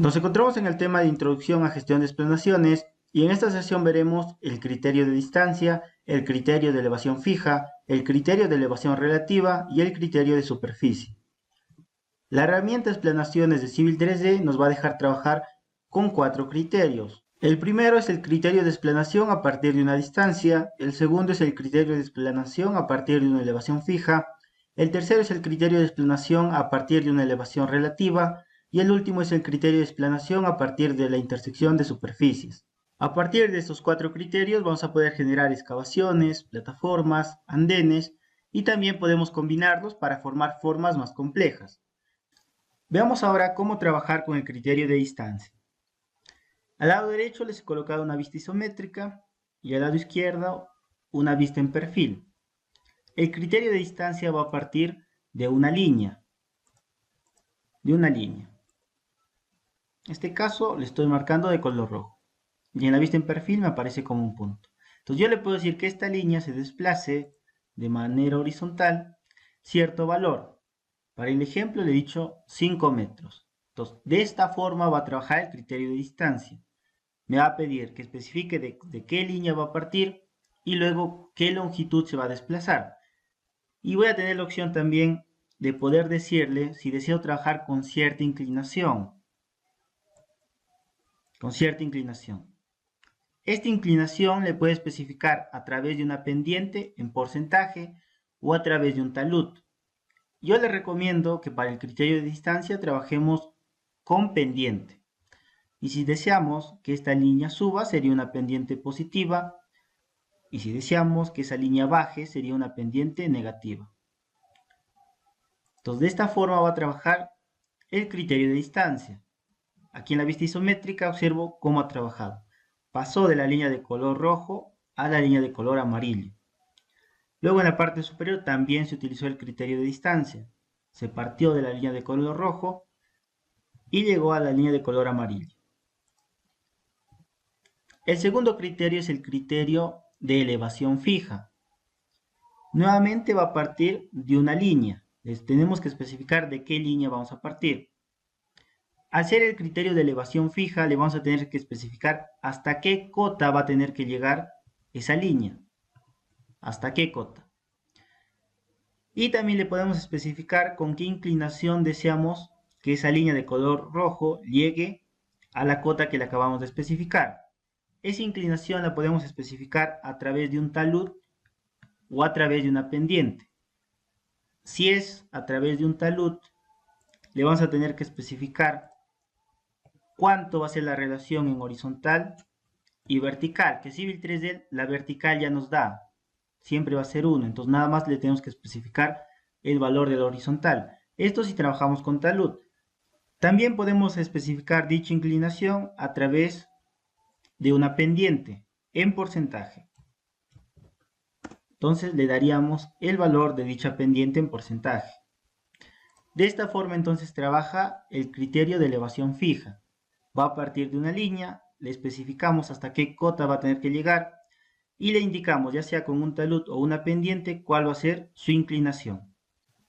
Nos encontramos en el tema de introducción a gestión de explanaciones y en esta sesión veremos el criterio de distancia, el criterio de elevación fija, el criterio de elevación relativa y el criterio de superficie. La herramienta explanaciones de Civil 3D nos va a dejar trabajar con 4 criterios. El primero es el criterio de explanación a partir de una distancia, el segundo es el criterio de explanación a partir de una elevación fija, el tercero es el criterio de explanación a partir de una elevación relativa, y el último es el criterio de explanación a partir de la intersección de superficies. A partir de estos 4 criterios vamos a poder generar excavaciones, plataformas, andenes y también podemos combinarlos para formar formas más complejas. Veamos ahora cómo trabajar con el criterio de distancia. Al lado derecho les he colocado una vista isométrica y al lado izquierdo una vista en perfil. El criterio de distancia va a partir de una línea. En este caso le estoy marcando de color rojo. Y en la vista en perfil me aparece como un punto. Entonces yo le puedo decir que esta línea se desplace de manera horizontal cierto valor. Para el ejemplo le he dicho 5 metros. Entonces de esta forma va a trabajar el criterio de distancia. Me va a pedir que especifique de qué línea va a partir y luego qué longitud se va a desplazar. Y voy a tener la opción también de poder decirle si deseo trabajar con cierta inclinación. Esta inclinación le puede especificar a través de una pendiente en porcentaje o a través de un talud. Yo le recomiendo que para el criterio de distancia trabajemos con pendiente. Y si deseamos que esta línea suba, sería una pendiente positiva. Y si deseamos que esa línea baje, sería una pendiente negativa. Entonces, de esta forma va a trabajar el criterio de distancia. Aquí en la vista isométrica observo cómo ha trabajado. Pasó de la línea de color rojo a la línea de color amarillo. Luego en la parte superior también se utilizó el criterio de distancia. Se partió de la línea de color rojo y llegó a la línea de color amarillo. El segundo criterio es el criterio de elevación fija. Nuevamente va a partir de una línea. Les tenemos que especificar de qué línea vamos a partir. Al ser el criterio de elevación fija, le vamos a tener que especificar hasta qué cota va a tener que llegar esa línea. Hasta qué cota. Y también le podemos especificar con qué inclinación deseamos que esa línea de color rojo llegue a la cota que le acabamos de especificar. Esa inclinación la podemos especificar a través de un talud o a través de una pendiente. Si es a través de un talud, le vamos a tener que especificar cuánto va a ser la relación en horizontal y vertical, que Civil 3D la vertical ya nos da, siempre va a ser 1, entonces nada más le tenemos que especificar el valor de la horizontal. Esto si trabajamos con talud. También podemos especificar dicha inclinación a través de una pendiente en porcentaje. Entonces le daríamos el valor de dicha pendiente en porcentaje. De esta forma entonces trabaja el criterio de elevación fija. Va a partir de una línea, le especificamos hasta qué cota va a tener que llegar y le indicamos, ya sea con un talud o una pendiente, cuál va a ser su inclinación.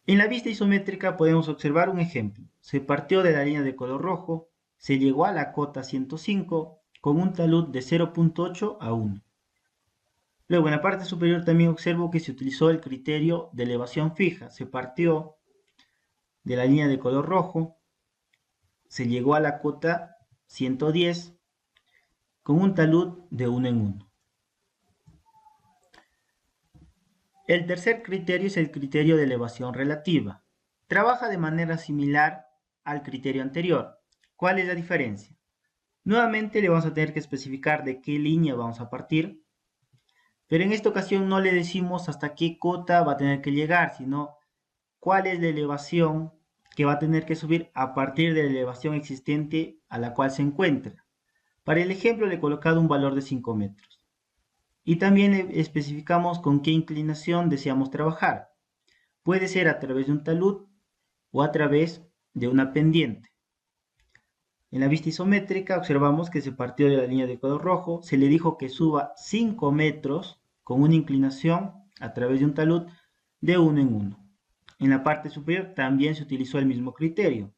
En la vista isométrica podemos observar un ejemplo. Se partió de la línea de color rojo, se llegó a la cota 105 con un talud de 0.8 a 1. Luego en la parte superior también observo que se utilizó el criterio de elevación fija. Se partió de la línea de color rojo, se llegó a la cota 110 con un talud de 1 en 1. El tercer criterio es el criterio de elevación relativa. Trabaja de manera similar al criterio anterior. ¿Cuál es la diferencia? Nuevamente le vamos a tener que especificar de qué línea vamos a partir, pero en esta ocasión no le decimos hasta qué cota va a tener que llegar, sino cuál es la elevación que va a tener que subir a partir de la elevación existente a la cual se encuentra. Para el ejemplo le he colocado un valor de 5 metros. Y también le especificamos con qué inclinación deseamos trabajar. Puede ser a través de un talud o a través de una pendiente. En la vista isométrica observamos que se partió de la línea de color rojo, se le dijo que suba 5 metros con una inclinación a través de un talud de 1 en 1. En la parte superior también se utilizó el mismo criterio.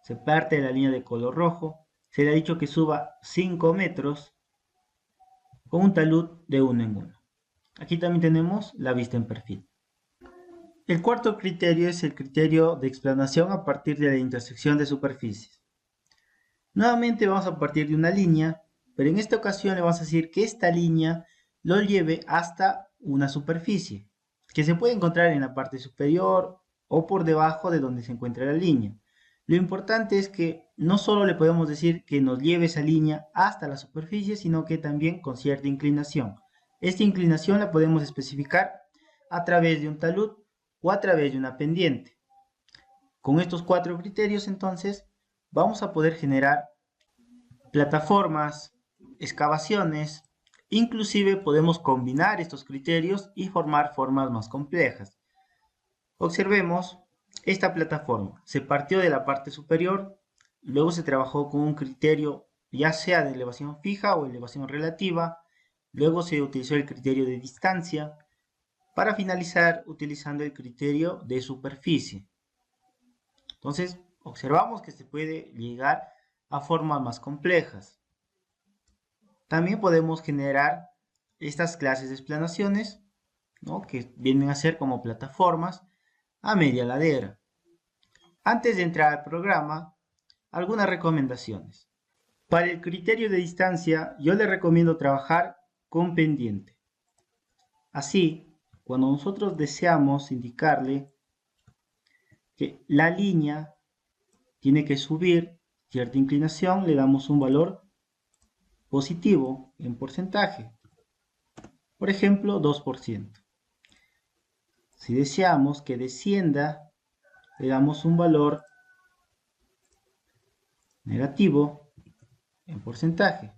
se parte de la línea de color rojo, se le ha dicho que suba 5 metros con un talud de 1 en 1. Aquí también tenemos la vista en perfil. El cuarto criterio es el criterio de explanación a partir de la intersección de superficies. Nuevamente vamos a partir de una línea, pero en esta ocasión le vamos a decir que esta línea lo lleve hasta una superficie, que se puede encontrar en la parte superior o por debajo de donde se encuentra la línea. Lo importante es que no solo le podemos decir que nos lleve esa línea hasta la superficie, sino que también con cierta inclinación. Esta inclinación la podemos especificar a través de un talud o a través de una pendiente. Con estos 4 criterios, entonces, vamos a poder generar plataformas, excavaciones, inclusive podemos combinar estos criterios y formar formas más complejas. Observemos esta plataforma. Se partió de la parte superior, luego se trabajó con un criterio ya sea de elevación fija o elevación relativa, luego se utilizó el criterio de distancia, para finalizar utilizando el criterio de superficie. Entonces, observamos que se puede llegar a formas más complejas. También podemos generar estas clases de explanaciones, ¿no?, que vienen a ser como plataformas a media ladera. Antes de entrar al programa, algunas recomendaciones. Para el criterio de distancia, yo le recomiendo trabajar con pendiente. Así, cuando nosotros deseamos indicarle que la línea tiene que subir cierta inclinación, le damos un valor positivo en porcentaje. Por ejemplo, 2%. Si deseamos que descienda, le damos un valor negativo en porcentaje.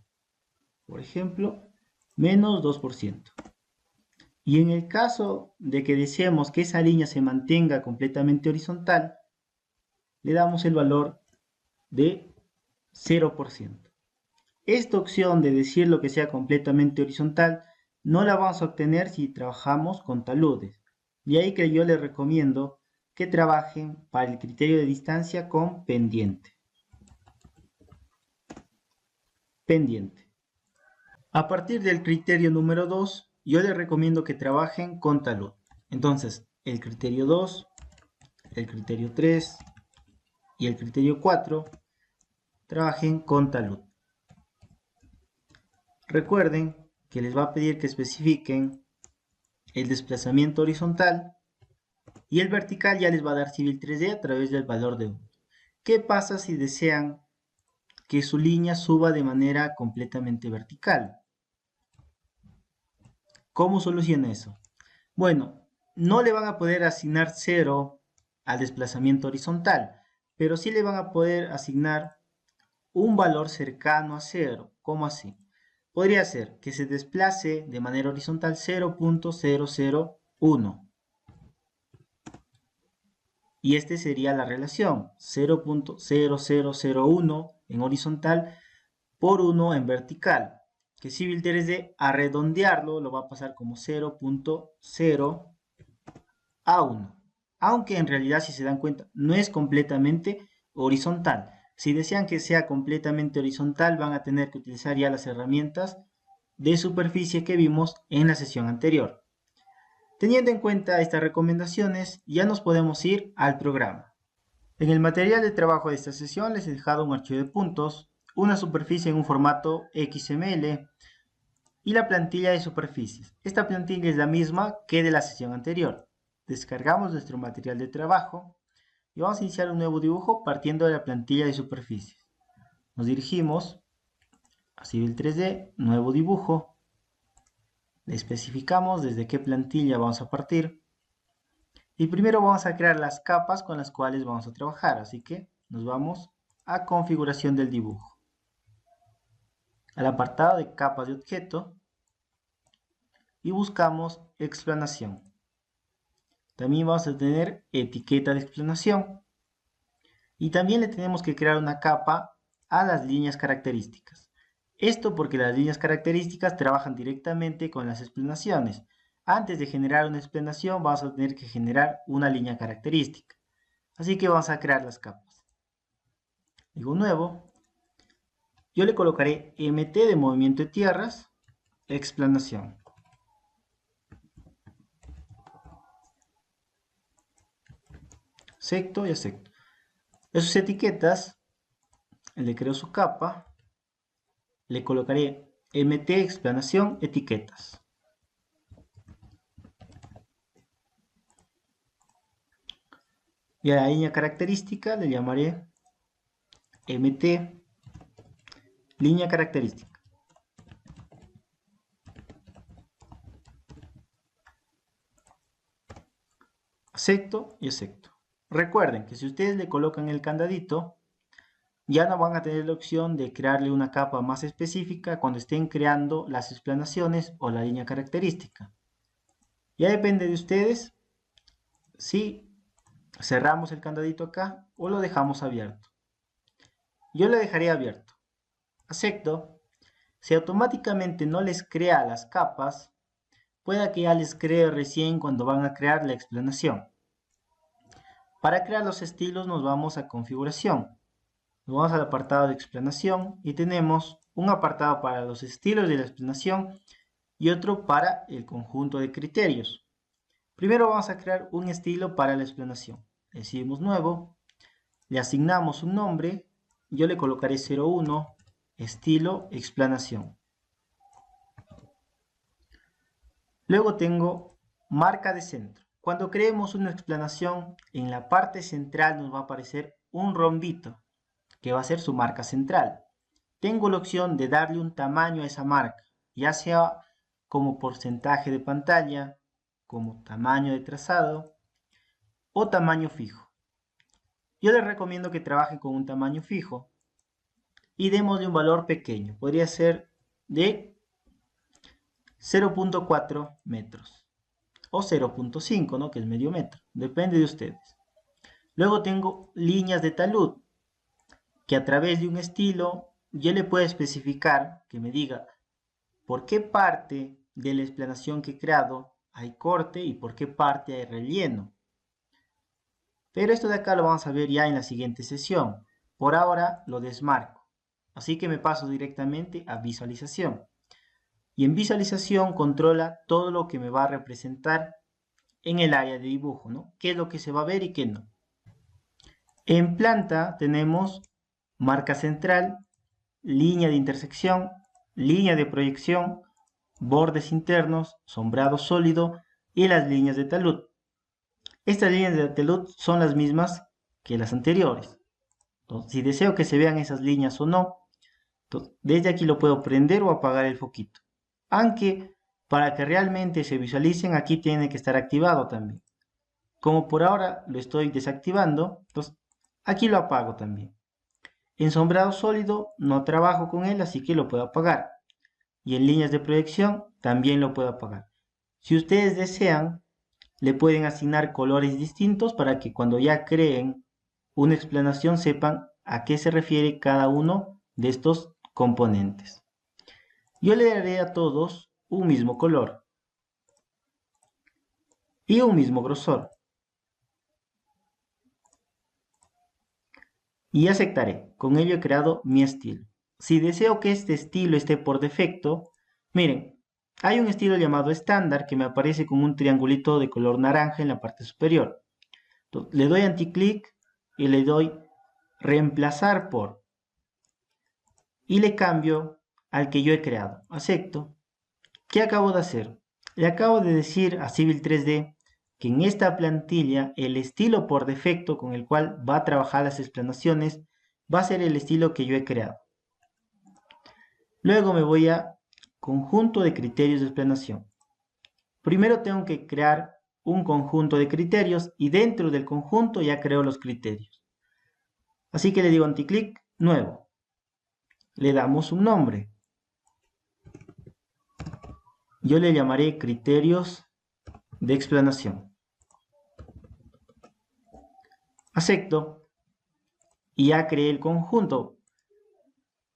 Por ejemplo, menos 2%. Y en el caso de que deseemos que esa línea se mantenga completamente horizontal, le damos el valor de 0%. Esta opción de decir lo que sea completamente horizontal no la vamos a obtener si trabajamos con taludes. De ahí que yo les recomiendo que trabajen para el criterio de distancia con pendiente. Pendiente. A partir del criterio número 2, yo les recomiendo que trabajen con talud. Entonces, el criterio 2, el criterio 3 y el criterio 4 trabajen con talud. Recuerden que les va a pedir que especifiquen el desplazamiento horizontal y el vertical ya les va a dar Civil 3D a través del valor de 1. ¿Qué pasa si desean que su línea suba de manera completamente vertical? ¿Cómo soluciona eso? Bueno, no le van a poder asignar 0 al desplazamiento horizontal, pero sí le van a poder asignar un valor cercano a 0. ¿Cómo así? Podría ser que se desplace de manera horizontal 0.001. Y este sería la relación, 0.0001 en horizontal por 1 en vertical. Que Civil 3D a redondearlo lo va a pasar como 0.0 a 1. Aunque en realidad, si se dan cuenta, no es completamente horizontal. Si desean que sea completamente horizontal, van a tener que utilizar ya las herramientas de superficie que vimos en la sesión anterior. Teniendo en cuenta estas recomendaciones, ya nos podemos ir al programa. En el material de trabajo de esta sesión les he dejado un archivo de puntos, una superficie en un formato XML y la plantilla de superficies. Esta plantilla es la misma que de la sesión anterior. Descargamos nuestro material de trabajo y vamos a iniciar un nuevo dibujo partiendo de la plantilla de superficies. Nos dirigimos a Civil 3D, nuevo dibujo. Le especificamos desde qué plantilla vamos a partir. Y primero vamos a crear las capas con las cuales vamos a trabajar. Así que nos vamos a configuración del dibujo. Al apartado de capas de objeto. Y buscamos explanación. También vamos a tener etiqueta de explanación. Y también le tenemos que crear una capa a las líneas características. Esto porque las líneas características trabajan directamente con las explanaciones. Antes de generar una explanación vamos a tener que generar una línea característica. Así que vamos a crear las capas. Digo nuevo. Yo le colocaré MT de movimiento de tierras, explanación. Acepto y acepto. En sus etiquetas, le creo su capa, le colocaré MT explanación etiquetas. Y a la línea característica le llamaré MT línea característica. Acepto y acepto. Recuerden que si ustedes le colocan el candadito, ya no van a tener la opción de crearle una capa más específica cuando estén creando las explanaciones o la línea característica. Ya depende de ustedes si cerramos el candadito acá o lo dejamos abierto. Yo le dejaré abierto. Acepto. Si automáticamente no les crea las capas, pueda que ya les cree recién cuando van a crear la explanación. Para crear los estilos nos vamos a configuración. Nos vamos al apartado de explanación y tenemos un apartado para los estilos de la explanación y otro para el conjunto de criterios. Primero vamos a crear un estilo para la explanación. Le decimos nuevo, le asignamos un nombre, yo le colocaré 01, estilo, explanación. Luego tengo marca de centro. Cuando creemos una explanación, en la parte central nos va a aparecer un rombito, que va a ser su marca central. Tengo la opción de darle un tamaño a esa marca, ya sea como porcentaje de pantalla, como tamaño de trazado o tamaño fijo. Yo les recomiendo que trabajen con un tamaño fijo y démosle un valor pequeño. Podría ser de 0.4 metros o 0.5, ¿no? Que es medio metro. Depende de ustedes. Luego tengo líneas de talud, que a través de un estilo yo le puedo especificar que me diga por qué parte de la explanación que he creado hay corte y por qué parte hay relleno. Pero esto de acá lo vamos a ver ya en la siguiente sesión. Por ahora lo desmarco. Así que me paso directamente a visualización. Y en visualización controla todo lo que me va a representar en el área de dibujo, ¿no? ¿Qué es lo que se va a ver y qué no? En planta tenemos marca central, línea de intersección, línea de proyección, bordes internos, sombreado sólido y las líneas de talud. Estas líneas de talud son las mismas que las anteriores. Entonces, si deseo que se vean esas líneas o no, desde aquí lo puedo prender o apagar el foquito. Aunque para que realmente se visualicen, aquí tiene que estar activado también. Como por ahora lo estoy desactivando, entonces aquí lo apago también. En sombreado sólido no trabajo con él, así que lo puedo apagar. Y en líneas de proyección también lo puedo apagar. Si ustedes desean, le pueden asignar colores distintos para que cuando ya creen una explanación sepan a qué se refiere cada uno de estos componentes. Yo le daré a todos un mismo color y un mismo grosor. Y aceptaré. Con ello he creado mi estilo. Si deseo que este estilo esté por defecto, miren, hay un estilo llamado estándar que me aparece con un triangulito de color naranja en la parte superior. Entonces, le doy anticlic y le doy reemplazar por y le cambio al que yo he creado. Acepto. ¿Qué acabo de hacer? Le acabo de decir a Civil 3D que en esta plantilla el estilo por defecto con el cual va a trabajar las explanaciones va a ser el estilo que yo he creado. Luego me voy a conjunto de criterios de explanación. Primero tengo que crear un conjunto de criterios y dentro del conjunto ya creo los criterios. Así que le digo anticlic, nuevo. Le damos un nombre. Yo le llamaré criterios de explanación. Acepto y ya creé el conjunto.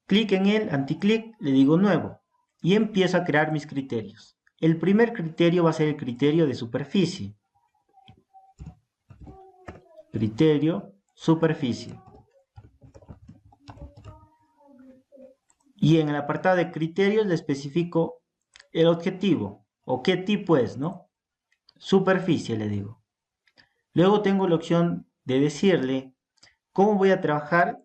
Clic en él, anticlic, le digo nuevo y empiezo a crear mis criterios. El primer criterio va a ser el criterio de superficie. Criterio, superficie. Y en el apartado de criterios le especifico el objetivo o qué tipo es, ¿no? Superficie le digo. Luego tengo la opción de decirle cómo voy a trabajar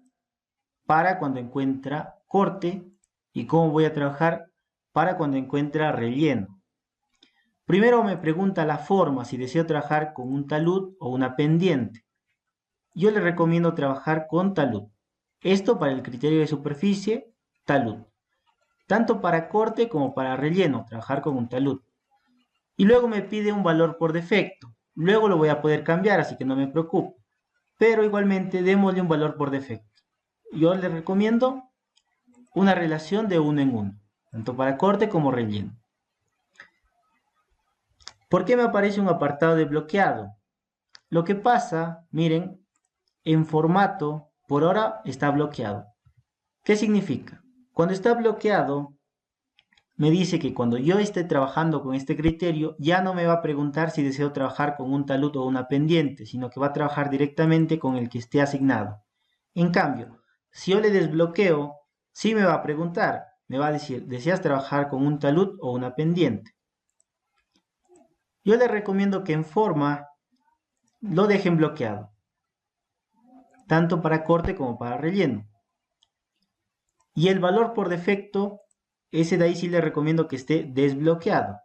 para cuando encuentra corte y cómo voy a trabajar para cuando encuentra relleno. Primero me pregunta la forma, si deseo trabajar con un talud o una pendiente. Yo le recomiendo trabajar con talud. Esto para el criterio de superficie, talud. Tanto para corte como para relleno, trabajar con un talud. Y luego me pide un valor por defecto. Luego lo voy a poder cambiar, así que no me preocupo. Pero igualmente démosle un valor por defecto. Yo le recomiendo una relación de 1 en 1, tanto para corte como relleno. ¿Por qué me aparece un apartado de bloqueado? Lo que pasa, miren, en formato, por ahora está bloqueado. ¿Qué significa? Cuando está bloqueado, me dice que cuando yo esté trabajando con este criterio, ya no me va a preguntar si deseo trabajar con un talud o una pendiente, sino que va a trabajar directamente con el que esté asignado. En cambio, si yo le desbloqueo, sí me va a preguntar, me va a decir, ¿deseas trabajar con un talud o una pendiente? Yo le recomiendo que en forma lo dejen bloqueado, tanto para corte como para relleno. Y el valor por defecto, ese de ahí sí le recomiendo que esté desbloqueado.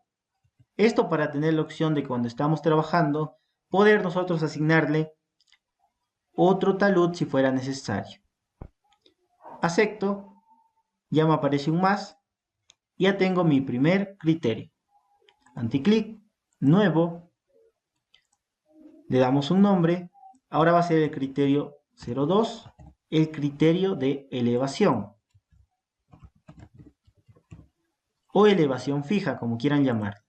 Esto para tener la opción de cuando estamos trabajando, poder nosotros asignarle otro talud si fuera necesario. Acepto, ya me aparece un más, ya tengo mi primer criterio. Anticlic, nuevo, le damos un nombre, ahora va a ser el criterio 02, el criterio de elevación o elevación fija, como quieran llamar.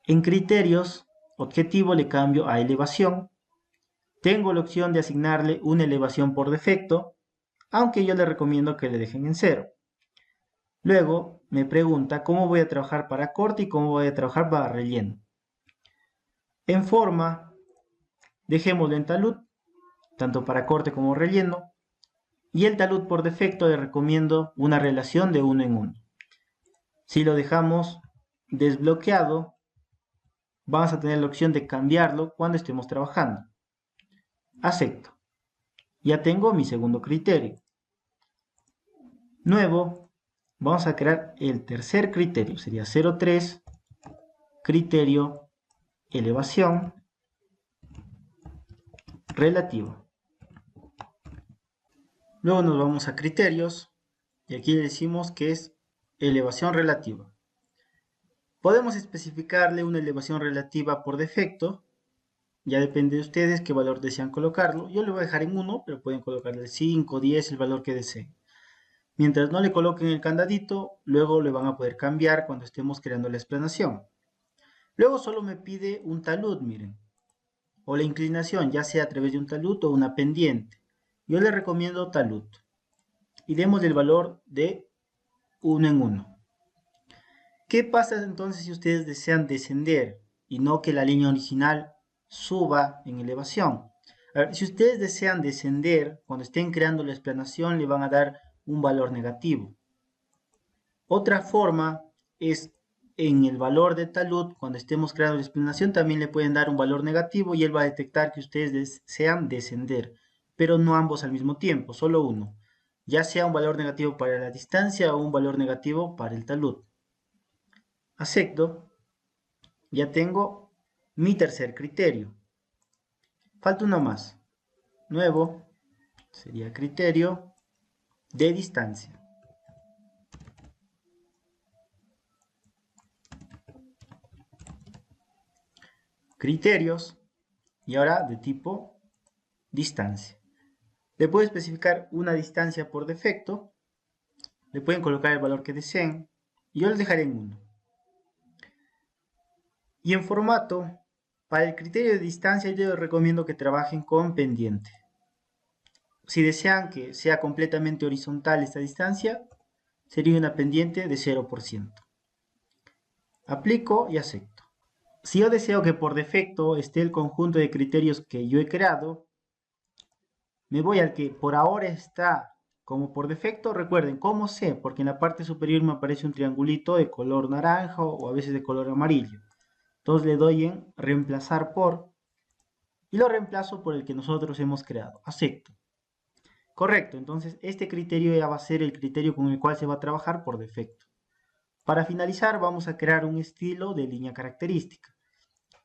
En criterios, objetivo le cambio a elevación. Tengo la opción de asignarle una elevación por defecto, aunque yo le recomiendo que le dejen en 0. Luego me pregunta cómo voy a trabajar para corte y cómo voy a trabajar para relleno. En forma, dejémoslo en talud, tanto para corte como relleno. Y el talud por defecto le recomiendo una relación de 1 en 1. Si lo dejamos desbloqueado, vamos a tener la opción de cambiarlo cuando estemos trabajando. Acepto. Ya tengo mi segundo criterio. Nuevo, vamos a crear el tercer criterio. Sería 03, criterio elevación relativa. Luego nos vamos a criterios y aquí le decimos que es elevación relativa. Podemos especificarle una elevación relativa por defecto. Ya depende de ustedes qué valor desean colocarlo. Yo le voy a dejar en 1, pero pueden colocarle 5, 10, el valor que deseen. Mientras no le coloquen el candadito, luego le van a poder cambiar cuando estemos creando la explanación. Luego solo me pide un talud, miren, o la inclinación, ya sea a través de un talud o una pendiente. Yo le recomiendo talud. Y démosle el valor de 1 en 1. ¿Qué pasa entonces si ustedes desean descender y no que la línea original suba en elevación? A ver, si ustedes desean descender, cuando estén creando la explanación le van a dar un valor negativo. Otra forma es en el valor de talud, cuando estemos creando la explanación también le pueden dar un valor negativo y él va a detectar que ustedes desean descender, pero no ambos al mismo tiempo, solo uno, ya sea un valor negativo para la distancia o un valor negativo para el talud. Acepto, ya tengo mi tercer criterio. Falta uno más, nuevo, sería criterio de distancia. Criterios y ahora de tipo distancia. Le puedo especificar una distancia por defecto, le pueden colocar el valor que deseen y yo les dejaré en 1. Y en formato, para el criterio de distancia yo les recomiendo que trabajen con pendiente. Si desean que sea completamente horizontal esta distancia, sería una pendiente de 0%. Aplico y acepto. Si yo deseo que por defecto esté el conjunto de criterios que yo he creado, me voy al que por ahora está como por defecto, recuerden, ¿cómo sé? Porque en la parte superior me aparece un triangulito de color naranja o a veces de color amarillo. Entonces le doy en reemplazar por y lo reemplazo por el que nosotros hemos creado. Acepto. Correcto, entonces este criterio ya va a ser el criterio con el cual se va a trabajar por defecto. Para finalizar vamos a crear un estilo de línea característica.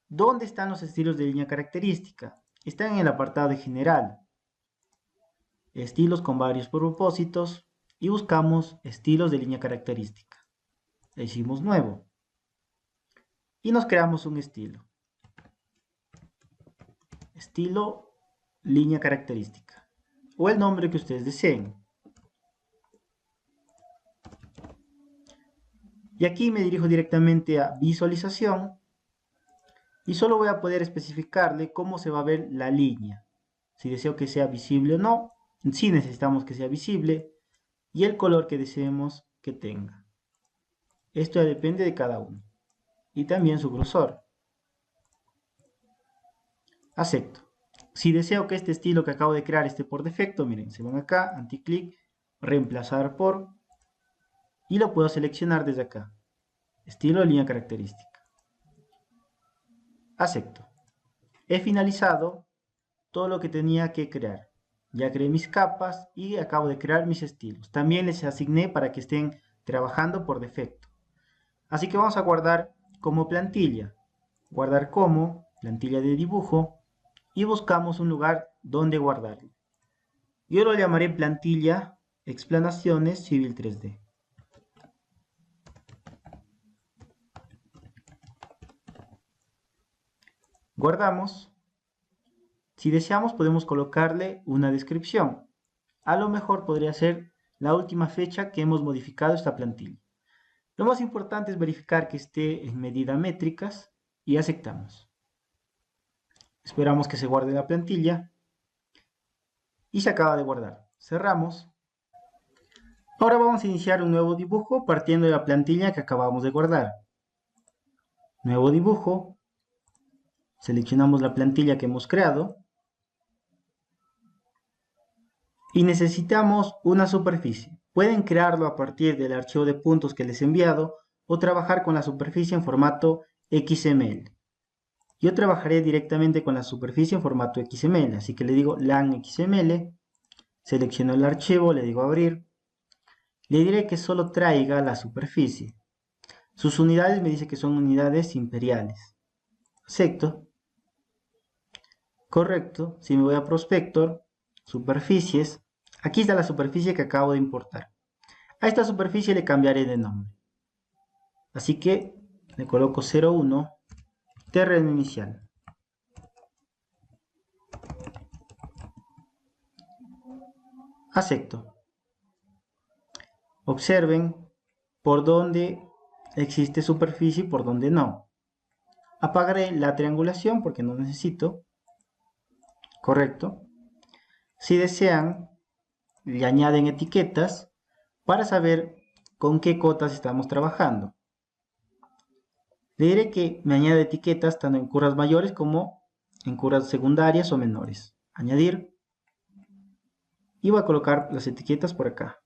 ¿Dónde están los estilos de línea característica? Están en el apartado de general. Estilos con varios propósitos y buscamos estilos de línea característica. Le decimos nuevo y nos creamos un estilo. Estilo línea característica o el nombre que ustedes deseen. Y aquí me dirijo directamente a visualización y solo voy a poder especificarle cómo se va a ver la línea. Si deseo que sea visible o no, si necesitamos que sea visible y el color que deseemos que tenga. Esto ya depende de cada uno. Y también su grosor. Acepto. Si deseo que este estilo que acabo de crear esté por defecto, miren, se van acá, anticlic, reemplazar por, y lo puedo seleccionar desde acá. Estilo de línea característica. Acepto. He finalizado todo lo que tenía que crear. Ya creé mis capas y acabo de crear mis estilos. También les asigné para que estén trabajando por defecto. Así que vamos a guardar como plantilla. Guardar como plantilla de dibujo y buscamos un lugar donde guardarlo. Yo lo llamaré plantilla explanaciones civil 3D. Guardamos. Si deseamos podemos colocarle una descripción. A lo mejor podría ser la última fecha que hemos modificado esta plantilla. Lo más importante es verificar que esté en medida métricas y aceptamos. Esperamos que se guarde la plantilla y se acaba de guardar. Cerramos. Ahora vamos a iniciar un nuevo dibujo partiendo de la plantilla que acabamos de guardar. Nuevo dibujo. Seleccionamos la plantilla que hemos creado. Y necesitamos una superficie. Pueden crearlo a partir del archivo de puntos que les he enviado o trabajar con la superficie en formato XML. Yo trabajaré directamente con la superficie en formato XML, así que le digo LAN XML, selecciono el archivo, le digo abrir, le diré que solo traiga la superficie. Sus unidades me dice que son unidades imperiales. Acepto. Correcto. Si me voy a Prospector, superficies, aquí está la superficie que acabo de importar. A esta superficie le cambiaré de nombre. Así que le coloco 01 terreno inicial. Acepto. Observen por dónde existe superficie y por dónde no. Apagaré la triangulación porque no necesito. Correcto. Si desean, le añaden etiquetas para saber con qué cotas estamos trabajando. Le diré que me añade etiquetas tanto en curvas mayores como en curvas secundarias o menores. Añadir. Y voy a colocar las etiquetas por acá.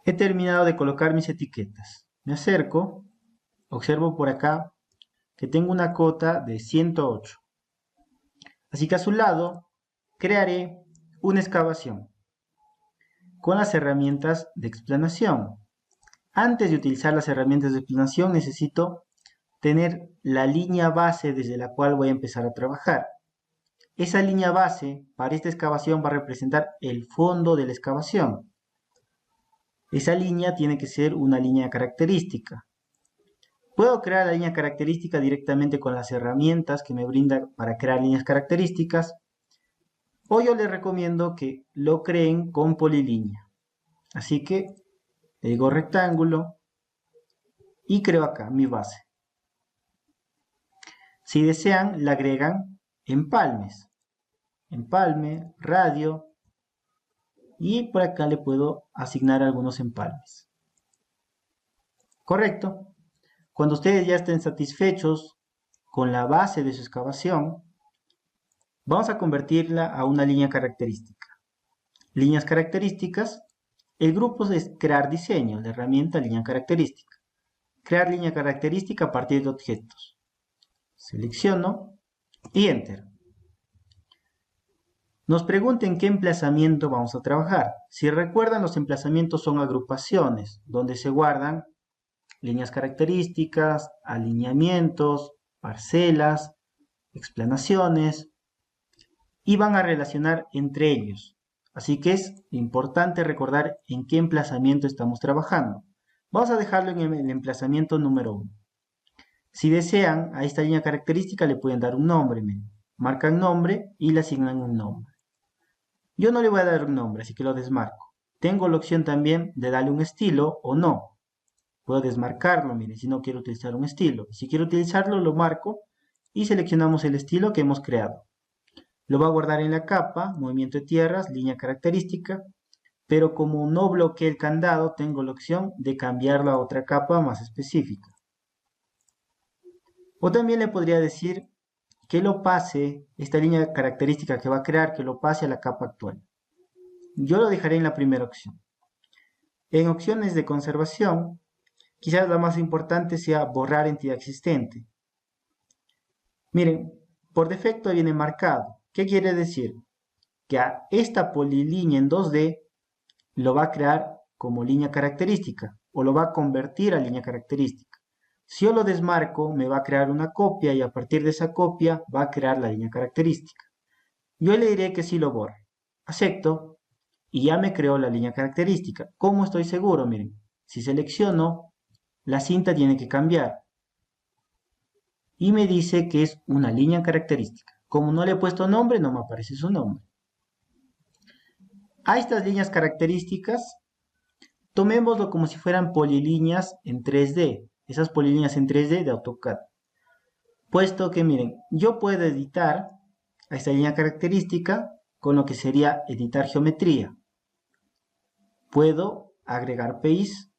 He terminado de colocar mis etiquetas. Me acerco, observo por acá que tengo una cota de 108. Así que a su lado crearé una excavación con las herramientas de explanación. Antes de utilizar las herramientas de explanación necesito tener la línea base desde la cual voy a empezar a trabajar. Esa línea base para esta excavación va a representar el fondo de la excavación. Esa línea tiene que ser una línea característica. Puedo crear la línea característica directamente con las herramientas que me brinda para crear líneas características, o yo les recomiendo que lo creen con polilínea. Así que le digo rectángulo y creo acá mi base. Si desean, le agregan empalmes. Empalme, radio, y por acá le puedo asignar algunos empalmes. Correcto. Cuando ustedes ya estén satisfechos con la base de su excavación, Vamos a convertirla a una línea característica. Líneas características. El grupo es crear diseño, la herramienta línea característica. Crear línea característica a partir de objetos. Selecciono y Enter. Nos pregunta en qué emplazamiento vamos a trabajar. Si recuerdan, los emplazamientos son agrupaciones, donde se guardan líneas características, alineamientos, parcelas, explanaciones, y van a relacionar entre ellos. Así que es importante recordar en qué emplazamiento estamos trabajando. Vamos a dejarlo en el emplazamiento número 1. Si desean, a esta línea característica le pueden dar un nombre. Miren. Marcan nombre y le asignan un nombre. Yo no le voy a dar un nombre, así que lo desmarco. Tengo la opción también de darle un estilo o no. Puedo desmarcarlo, miren, si no quiero utilizar un estilo. Si quiero utilizarlo, lo marco y seleccionamos el estilo que hemos creado. Lo va a guardar en la capa, movimiento de tierras, línea característica, pero como no bloqueé el candado, tengo la opción de cambiarlo a otra capa más específica. O también le podría decir que lo pase, esta línea característica que va a crear, que lo pase a la capa actual. Yo lo dejaré en la primera opción. En opciones de conservación, quizás la más importante sea borrar entidad existente. Miren, por defecto viene marcado. ¿Qué quiere decir? Que a esta polilínea en 2D lo va a crear como línea característica o lo va a convertir a línea característica. Si yo lo desmarco, me va a crear una copia y a partir de esa copia va a crear la línea característica. Yo le diré que sí lo borre. Acepto y ya me creó la línea característica. ¿Cómo estoy seguro? Miren, si selecciono, la cinta tiene que cambiar. Y me dice que es una línea característica. Como no le he puesto nombre, no me aparece su nombre. A estas líneas características, tomémoslo como si fueran polilíneas en 3D. Esas polilíneas en 3D de AutoCAD. Puesto que, miren, yo puedo editar a esta línea característica con lo que sería editar geometría. Puedo agregar PIs.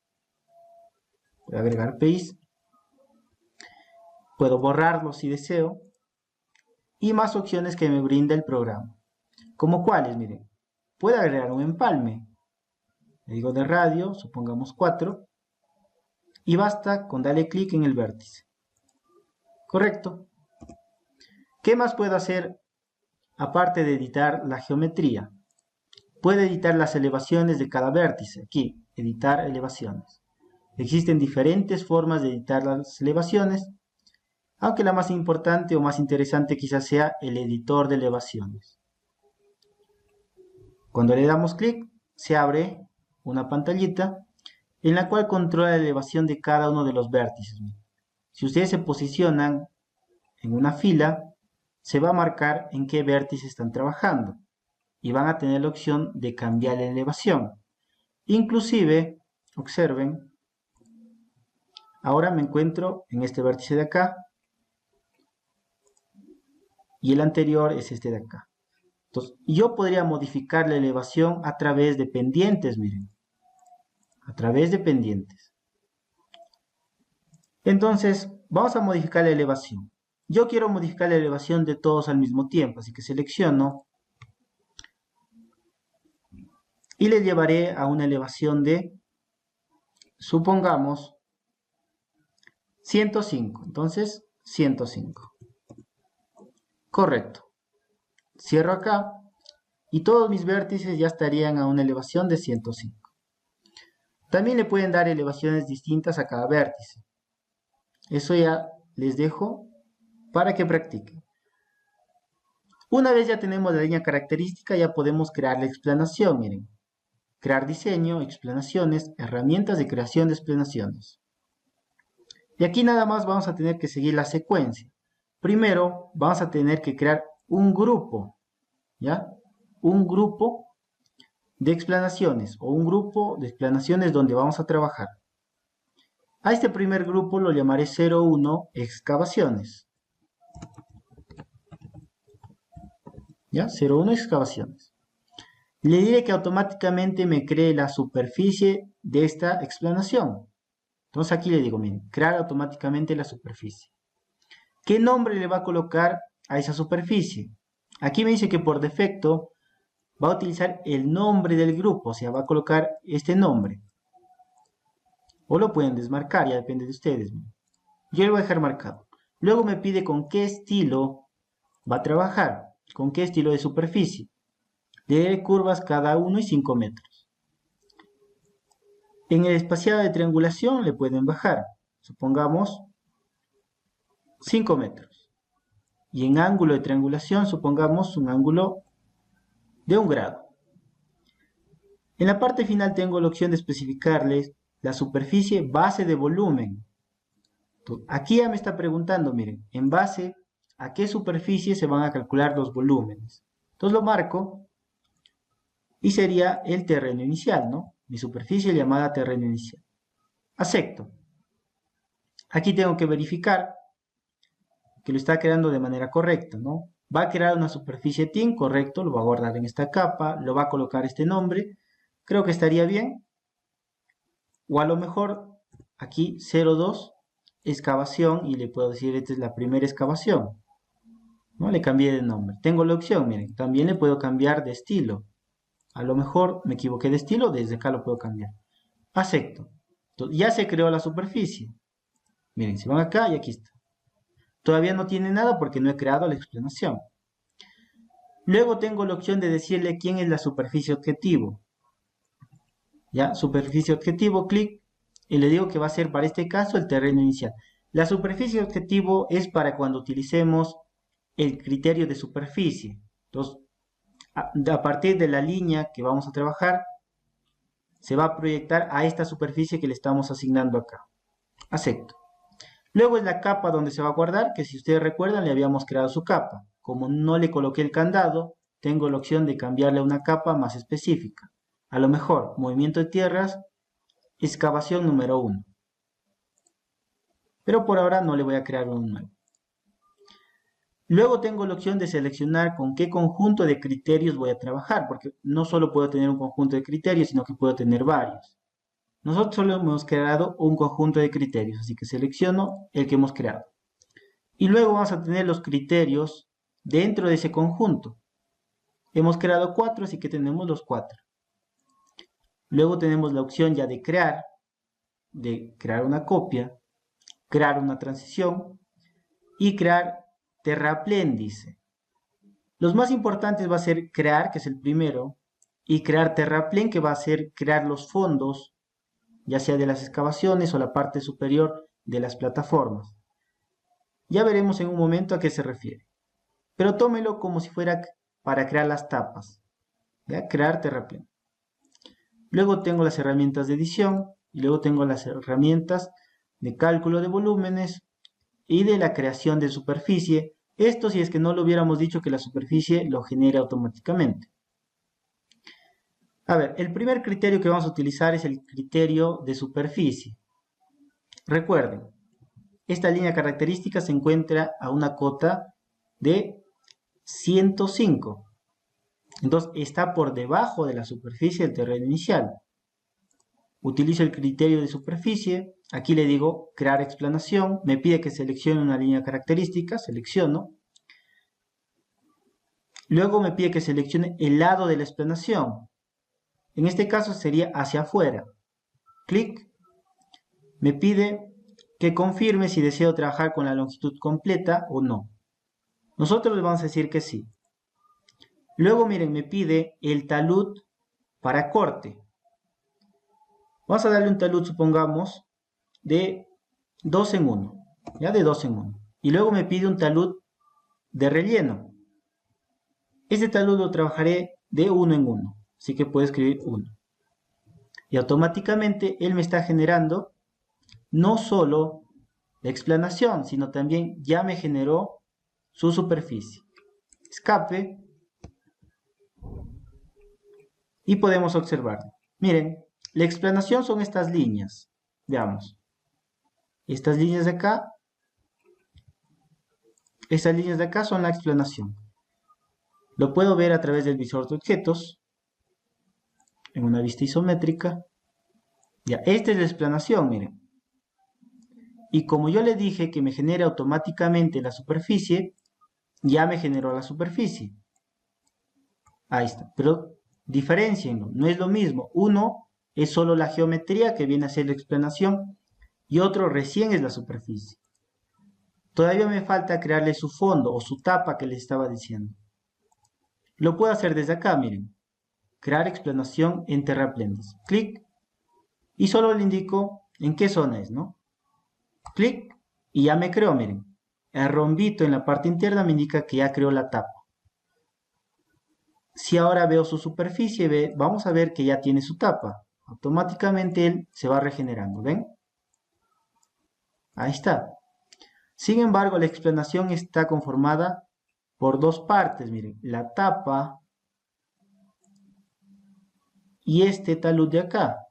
Puedo borrarlo si deseo. Y más opciones que me brinda el programa. ¿Como cuáles? Miren, puedo agregar un empalme. Le digo de radio, supongamos 4. Y basta con darle clic en el vértice. Correcto. ¿Qué más puedo hacer aparte de editar la geometría? Puedo editar las elevaciones de cada vértice. Aquí, editar elevaciones. Existen diferentes formas de editar las elevaciones, aunque la más importante o más interesante quizás sea el editor de elevaciones. Cuando le damos clic, se abre una pantallita en la cual controla la elevación de cada uno de los vértices. Si ustedes se posicionan en una fila, se va a marcar en qué vértice están trabajando y van a tener la opción de cambiar la elevación. Inclusive, observen, ahora me encuentro en este vértice de acá y el anterior es este de acá. Entonces, yo podría modificar la elevación a través de pendientes, miren. A través de pendientes. Entonces, vamos a modificar la elevación. Yo quiero modificar la elevación de todos al mismo tiempo, así que selecciono y le llevaré a una elevación de, supongamos, 105. Entonces, 105. Correcto. Cierro acá y todos mis vértices ya estarían a una elevación de 105. También le pueden dar elevaciones distintas a cada vértice. Eso ya les dejo para que practiquen. Una vez ya tenemos la línea característica, ya podemos crear la explanación, miren. Crear diseño, explanaciones, herramientas de creación de explanaciones. Y aquí nada más vamos a tener que seguir la secuencia. Primero vamos a tener que crear un grupo, ¿ya? Un grupo de explanaciones o un grupo de explanaciones donde vamos a trabajar. A este primer grupo lo llamaré 01 excavaciones. ¿Ya? 01 excavaciones. Le diré que automáticamente me cree la superficie de esta explanación. Entonces aquí le digo, miren, crear automáticamente la superficie. ¿Qué nombre le va a colocar a esa superficie? Aquí me dice que por defecto va a utilizar el nombre del grupo, o sea, va a colocar este nombre. O lo pueden desmarcar, ya depende de ustedes. Yo lo voy a dejar marcado. Luego me pide con qué estilo va a trabajar, con qué estilo de superficie. De curvas cada 1 y 5 metros. En el espaciado de triangulación le pueden bajar, supongamos 5 metros. Y en ángulo de triangulación supongamos un ángulo de 1 grado. En la parte final tengo la opción de especificarles la superficie base de volumen. Aquí ya me está preguntando, miren, en base a qué superficie se van a calcular los volúmenes. Entonces lo marco y sería el terreno inicial, ¿no? Mi superficie llamada terreno inicial. Acepto. Aquí tengo que verificar que lo está creando de manera correcta, ¿no? Va a crear una superficie TIN, correcto, lo va a guardar en esta capa, lo va a colocar este nombre. Creo que estaría bien. O a lo mejor aquí 02 excavación y le puedo decir esta es la primera excavación. ¿No? Le cambié de nombre. Tengo la opción, miren, también le puedo cambiar de estilo. A lo mejor me equivoqué de estilo, desde acá lo puedo cambiar. Acepto. Entonces, ya se creó la superficie. Miren, si van acá y aquí está. Todavía no tiene nada porque no he creado la explanación. Luego tengo la opción de decirle quién es la superficie objetivo. Ya, superficie objetivo, clic, y le digo que va a ser para este caso el terreno inicial. La superficie objetivo es para cuando utilicemos el criterio de superficie. Entonces, a partir de la línea que vamos a trabajar, se va a proyectar a esta superficie que le estamos asignando acá. Acepto. Luego es la capa donde se va a guardar, que si ustedes recuerdan le habíamos creado su capa. Como no le coloqué el candado, tengo la opción de cambiarle a una capa más específica. A lo mejor, movimiento de tierras, excavación número 1. Pero por ahora no le voy a crear uno nuevo. Luego tengo la opción de seleccionar con qué conjunto de criterios voy a trabajar, porque no solo puedo tener un conjunto de criterios, sino que puedo tener varios. Nosotros solo hemos creado un conjunto de criterios, así que selecciono el que hemos creado. Y luego vamos a tener los criterios dentro de ese conjunto. Hemos creado 4, así que tenemos los 4. Luego tenemos la opción ya de crear una copia, crear una transición y crear terraplén, dice. Los más importantes va a ser crear, que es el primero, y crear terraplén, que va a ser crear los fondos, ya sea de las excavaciones o la parte superior de las plataformas. Ya veremos en un momento a qué se refiere. Pero tómelo como si fuera para crear las tapas. ¿Ya? Crear terraplén. Luego tengo las herramientas de edición y luego tengo las herramientas de cálculo de volúmenes y de la creación de superficie. Esto si es que no lo hubiéramos dicho que la superficie lo genera automáticamente. A ver, el primer criterio que vamos a utilizar es el criterio de superficie. Recuerden, esta línea característica se encuentra a una cota de 105. Entonces está por debajo de la superficie del terreno inicial. Utilizo el criterio de superficie. Aquí le digo crear explanación. Me pide que seleccione una línea característica. Selecciono. Luego me pide que seleccione el lado de la explanación. En este caso sería hacia afuera. Clic. Me pide que confirme si deseo trabajar con la longitud completa o no. Nosotros le vamos a decir que sí. Luego, miren, me pide el talud para corte. Vamos a darle un talud, supongamos, de 2 en 1. Ya de 2 en 1. Y luego me pide un talud de relleno. Este talud lo trabajaré de 1 en 1. Así que puedo escribir 1. Y automáticamente él me está generando no solo la explanación, sino también ya me generó su superficie. Escape. Y podemos observar. Miren, la explanación son estas líneas. Veamos. Estas líneas de acá. Estas líneas de acá son la explanación. Lo puedo ver a través del visor de objetos. En una vista isométrica. Ya, esta es la explanación, miren. Y como yo le dije que me genera automáticamente la superficie, ya me generó la superficie. Ahí está, pero diferencienlo, no es lo mismo. Uno es solo la geometría que viene a ser la explanación y otro recién es la superficie. Todavía me falta crearle su fondo o su tapa que les estaba diciendo. Lo puedo hacer desde acá, miren. Crear explanación en terraplenes. Clic y solo le indico en qué zona es, ¿no? Clic y ya me creó, miren. El rombito en la parte interna me indica que ya creó la tapa. Si ahora veo su superficie, vamos a ver que ya tiene su tapa. Automáticamente él se va regenerando, ¿ven? Ahí está. Sin embargo, la explanación está conformada por dos partes, miren. La tapa y este talud de acá.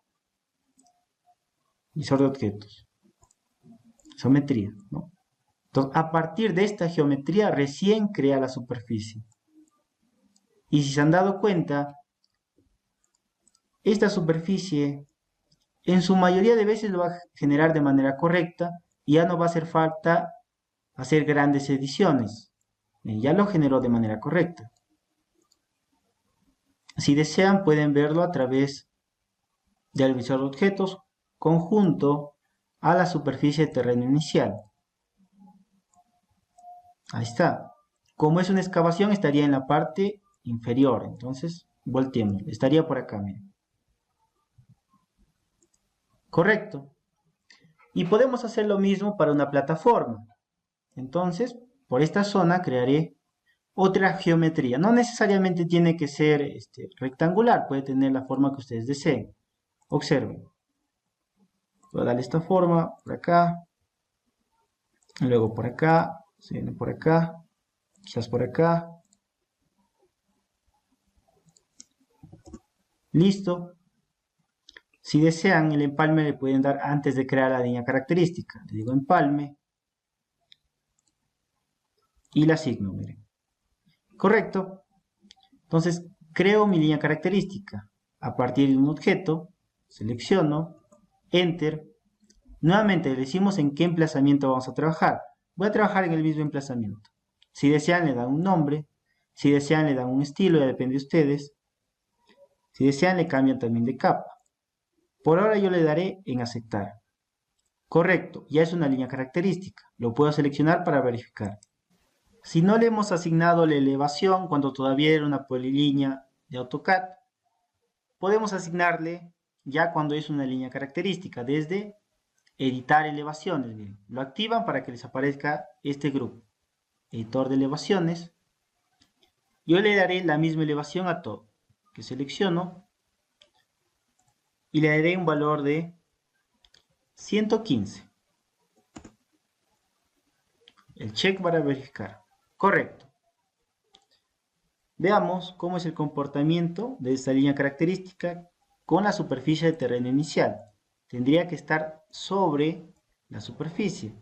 Visor de objetos. Geometría, ¿no? Entonces, a partir de esta geometría recién crea la superficie. Y si se han dado cuenta, esta superficie en su mayoría de veces lo va a generar de manera correcta y ya no va a hacer falta hacer grandes ediciones. Ya lo generó de manera correcta. Si desean pueden verlo a través del visor de objetos conjunto a la superficie de terreno inicial. Ahí está. Como es una excavación estaría en la parte inferior, entonces volteemos. Estaría por acá, miren. Correcto. Y podemos hacer lo mismo para una plataforma. Entonces, por esta zona crearé otra geometría. No necesariamente tiene que ser rectangular, puede tener la forma que ustedes deseen. Observen. Voy a darle esta forma, por acá, luego por acá, se viene por acá, quizás por acá. Listo. Si desean, el empalme le pueden dar antes de crear la línea característica. Le digo empalme y la asigno, miren. Correcto. Entonces, creo mi línea característica. A partir de un objeto, selecciono, Enter. Nuevamente le decimos en qué emplazamiento vamos a trabajar. Voy a trabajar en el mismo emplazamiento. Si desean le dan un nombre, si desean le dan un estilo, ya depende de ustedes. Si desean le cambian también de capa. Por ahora yo le daré en aceptar. Correcto, ya es una línea característica. Lo puedo seleccionar para verificar. Si no le hemos asignado la elevación cuando todavía era una polilínea de AutoCAD, podemos asignarle ya cuando es una línea característica desde editar elevaciones. Miren, lo activan para que les aparezca este grupo. Editor de elevaciones. Yo le daré la misma elevación a todo. Que selecciono y le daré un valor de 115. El check para verificar. Correcto. Veamos cómo es el comportamiento de esta línea característica con la superficie de terreno inicial. Tendría que estar sobre la superficie.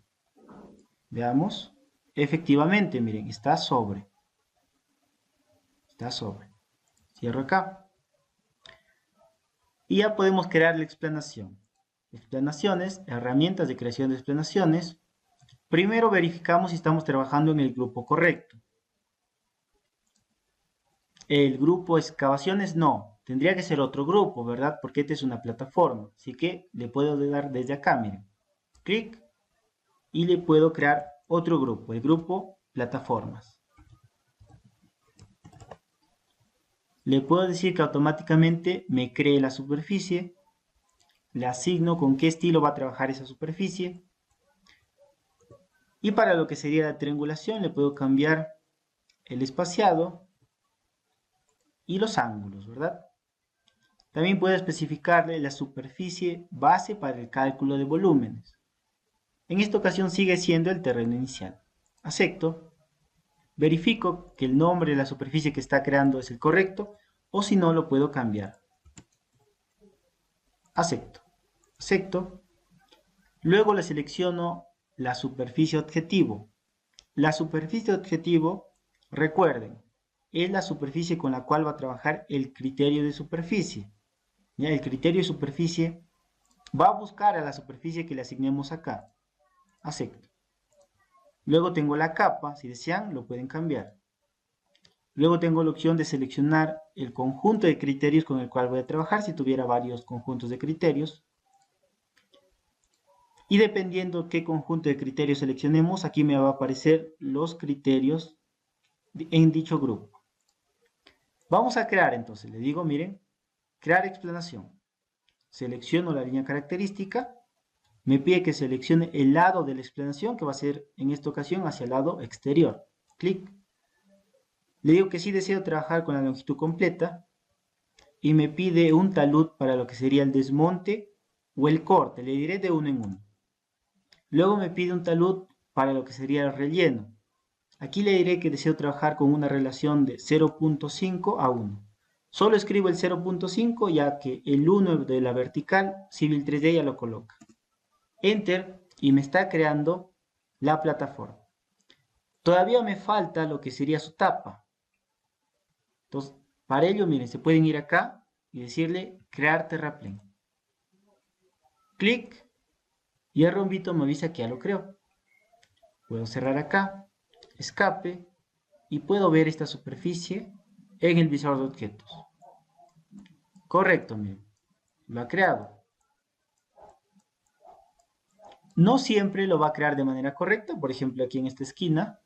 Veamos. Efectivamente, miren, está sobre. Está sobre. Cierro acá. Y ya podemos crear la explanación. Explanaciones, herramientas de creación de explanaciones. Primero verificamos si estamos trabajando en el grupo correcto. El grupo excavaciones no, tendría que ser otro grupo, ¿verdad? Porque esta es una plataforma. Así que le puedo dar desde acá, miren. Clic y le puedo crear otro grupo, el grupo plataformas. Le puedo decir que automáticamente me cree la superficie. Le asigno con qué estilo va a trabajar esa superficie. Y para lo que sería la triangulación le puedo cambiar el espaciado y los ángulos, ¿verdad? También puedo especificarle la superficie base para el cálculo de volúmenes. En esta ocasión sigue siendo el terreno inicial. Acepto. Verifico que el nombre de la superficie que está creando es el correcto o si no lo puedo cambiar. Acepto. Acepto. Luego le selecciono la superficie objetivo. La superficie objetivo, recuerden, es la superficie con la cual va a trabajar el criterio de superficie. ¿Ya? El criterio de superficie va a buscar a la superficie que le asignemos acá. Acepto. Luego tengo la capa, si desean lo pueden cambiar. Luego tengo la opción de seleccionar el conjunto de criterios con el cual voy a trabajar si tuviera varios conjuntos de criterios. Y dependiendo qué conjunto de criterios seleccionemos, aquí me va a aparecer los criterios en dicho grupo. Vamos a crear entonces, le digo, miren, crear explanación. Selecciono la línea característica, me pide que seleccione el lado de la explanación, que va a ser en esta ocasión hacia el lado exterior. Clic. Le digo que sí deseo trabajar con la longitud completa y me pide un talud para lo que sería el desmonte o el corte, le diré de uno en uno. Luego me pide un talud para lo que sería el relleno. Aquí le diré que deseo trabajar con una relación de 0.5 a 1. Solo escribo el 0.5 ya que el 1 de la vertical Civil 3D ya lo coloca. Enter y me está creando la plataforma. Todavía me falta lo que sería su tapa. Entonces, para ello, miren, se pueden ir acá y decirle crear terraplén. Clic y el rombito me avisa que ya lo creo. Puedo cerrar acá, escape y puedo ver esta superficie en el visor de objetos. Correcto, miren, lo ha creado. No siempre lo va a crear de manera correcta, por ejemplo aquí en esta esquina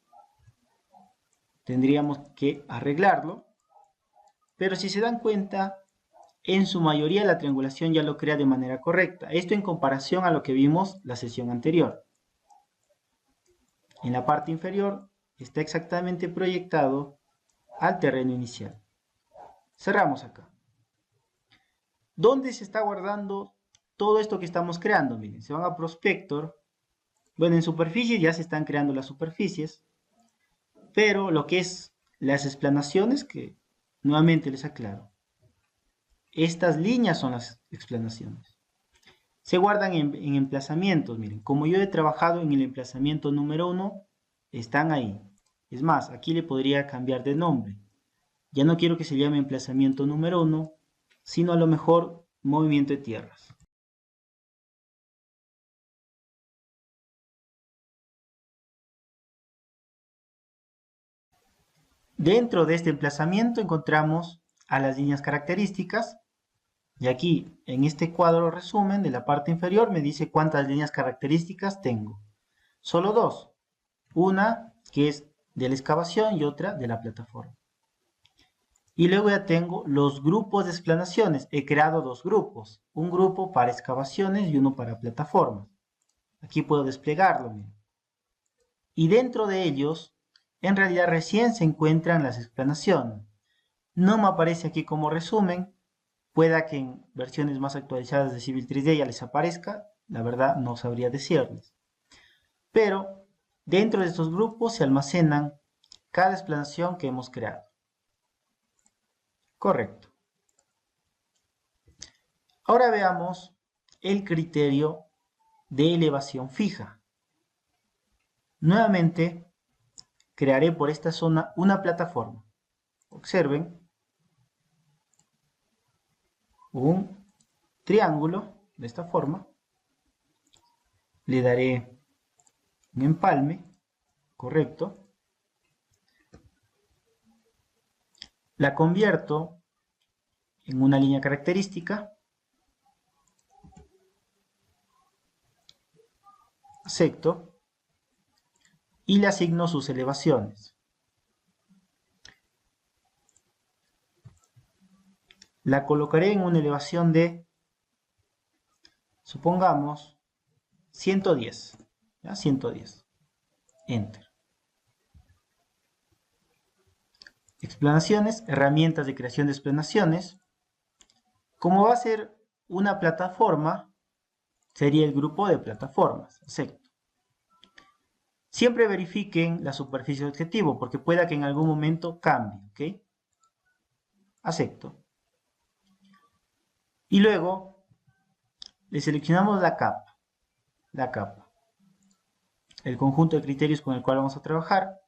tendríamos que arreglarlo, pero si se dan cuenta, en su mayoría la triangulación ya lo crea de manera correcta. Esto en comparación a lo que vimos la sesión anterior. En la parte inferior está exactamente proyectado al terreno inicial. Cerramos acá. ¿Dónde se está guardando todo esto que estamos creando? Miren, se van a Prospector. Bueno, en superficies ya se están creando las superficies, pero lo que es las explanaciones, que nuevamente les aclaro, estas líneas son las explanaciones. Se guardan en emplazamientos, miren, como yo he trabajado en el emplazamiento número 1, están ahí. Es más, aquí le podría cambiar de nombre. Ya no quiero que se llame emplazamiento número 1, sino a lo mejor movimiento de tierras. Dentro de este emplazamiento encontramos a las líneas características. Y aquí, en este cuadro resumen de la parte inferior, me dice cuántas líneas características tengo. Solo dos. Una que es de la excavación y otra de la plataforma. Y luego ya tengo los grupos de explanaciones. He creado dos grupos. Un grupo para excavaciones y uno para plataformas. Aquí puedo desplegarlo. Miren. Y dentro de ellos, en realidad recién se encuentran las explanaciones. No me aparece aquí como resumen. Pueda que en versiones más actualizadas de Civil 3D ya les aparezca. La verdad no sabría decirles. Pero dentro de estos grupos se almacenan cada explanación que hemos creado. Correcto. Ahora veamos el criterio de elevación fija. Nuevamente crearé por esta zona una plataforma. Observen un triángulo de esta forma. Le daré un empalme, correcto. La convierto en una línea característica. Acepto. Y le asigno sus elevaciones. La colocaré en una elevación de, supongamos, 110. ¿Ya? 110. Enter. Explanaciones, herramientas de creación de explanaciones. Como va a ser una plataforma, sería el grupo de plataformas. Acepto. Siempre verifiquen la superficie de objetivo, porque pueda que en algún momento cambie. ¿Ok? Acepto. Y luego le seleccionamos la capa. La capa. El conjunto de criterios con el cual vamos a trabajar.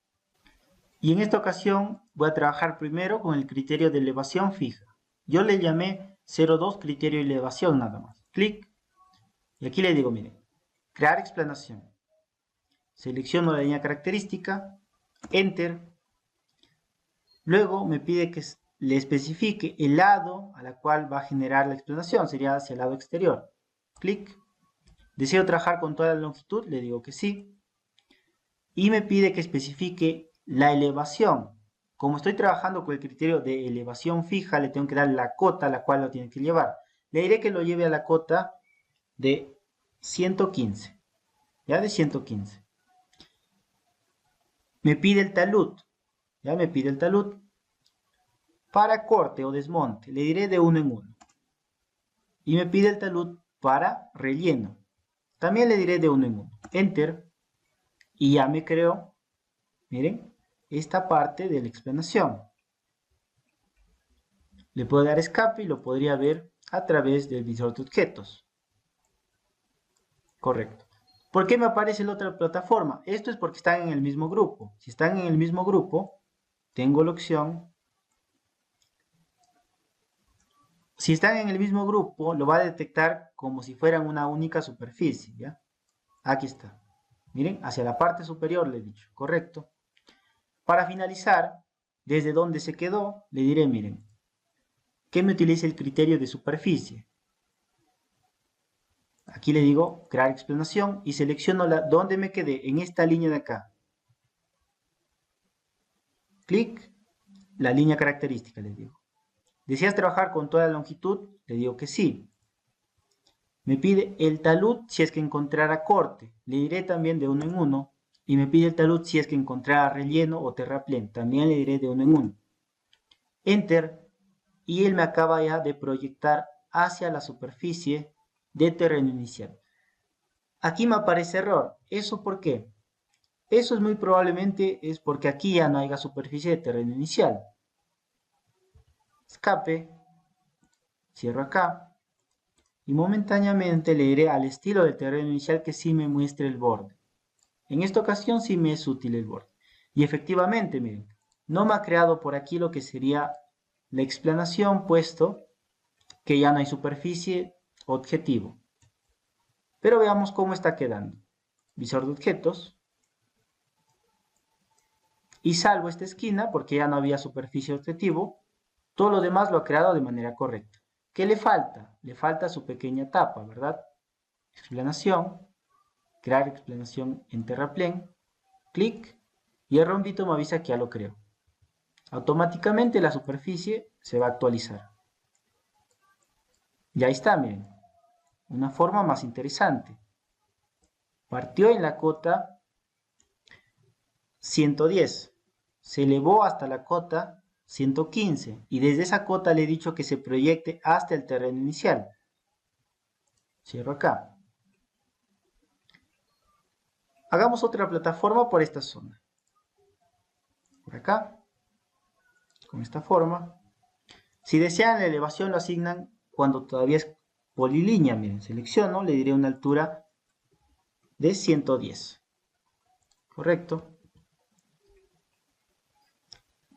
Y en esta ocasión voy a trabajar primero con el criterio de elevación fija. Yo le llamé 02 criterio de elevación nada más. Clic. Y aquí le digo, miren, crear explanación. Selecciono la línea característica. Enter. Luego me pide que le especifique el lado a la cual va a generar la explanación, sería hacia el lado exterior. Clic. ¿Deseo trabajar con toda la longitud? Le digo que sí. Y me pide que especifique la elevación. Como estoy trabajando con el criterio de elevación fija, le tengo que dar la cota a la cual lo tiene que llevar. Le diré que lo lleve a la cota de 115. ¿Ya? De 115. Me pide el talud. ¿Ya? Me pide el talud. Para corte o desmonte, le diré de uno en uno. Y me pide el talud para relleno. También le diré de uno en uno. Enter. Y ya me creó, miren, esta parte de la explanación. Le puedo dar escape y lo podría ver a través del visor de objetos. Correcto. ¿Por qué me aparece la otra plataforma? Esto es porque están en el mismo grupo. Si están en el mismo grupo, tengo la opción. Si están en el mismo grupo, lo va a detectar como si fueran una única superficie, ¿ya? Aquí está. Miren, hacia la parte superior le he dicho, correcto. Para finalizar, desde donde se quedó, le diré, miren, que me utilice el criterio de superficie. Aquí le digo, crear explanación y selecciono donde me quedé, en esta línea de acá. Clic, la línea característica, le digo. ¿Deseas trabajar con toda la longitud? Le digo que sí. Me pide el talud si es que encontrara corte. Le diré también de uno en uno. Y me pide el talud si es que encontrara relleno o terraplén. También le diré de uno en uno. Enter. Y él me acaba ya de proyectar hacia la superficie de terreno inicial. Aquí me aparece error. ¿Eso por qué? Eso es muy probablemente es porque aquí ya no haya superficie de terreno inicial. Escape. Cierro acá. Y momentáneamente le diré al estilo del terreno inicial que sí me muestre el borde. En esta ocasión sí me es útil el borde. Y efectivamente, miren, no me ha creado por aquí lo que sería la explanación, puesto que ya no hay superficie objetivo. Pero veamos cómo está quedando. Visor de objetos. Y salvo esta esquina porque ya no había superficie objetivo. Todo lo demás lo ha creado de manera correcta. ¿Qué le falta? Le falta su pequeña tapa, ¿verdad? Explanación. Crear explanación en terraplén. Clic. Y el rombito me avisa que ya lo creo. Automáticamente la superficie se va a actualizar. Y ahí está, miren. Una forma más interesante. Partió en la cota 110. Se elevó hasta la cota 115. Y desde esa cota le he dicho que se proyecte hasta el terreno inicial. Cierro acá. Hagamos otra plataforma por esta zona. Por acá. Con esta forma. Si desean la elevación lo asignan cuando todavía es polilínea. Miren, selecciono, le diré una altura de 110. Correcto.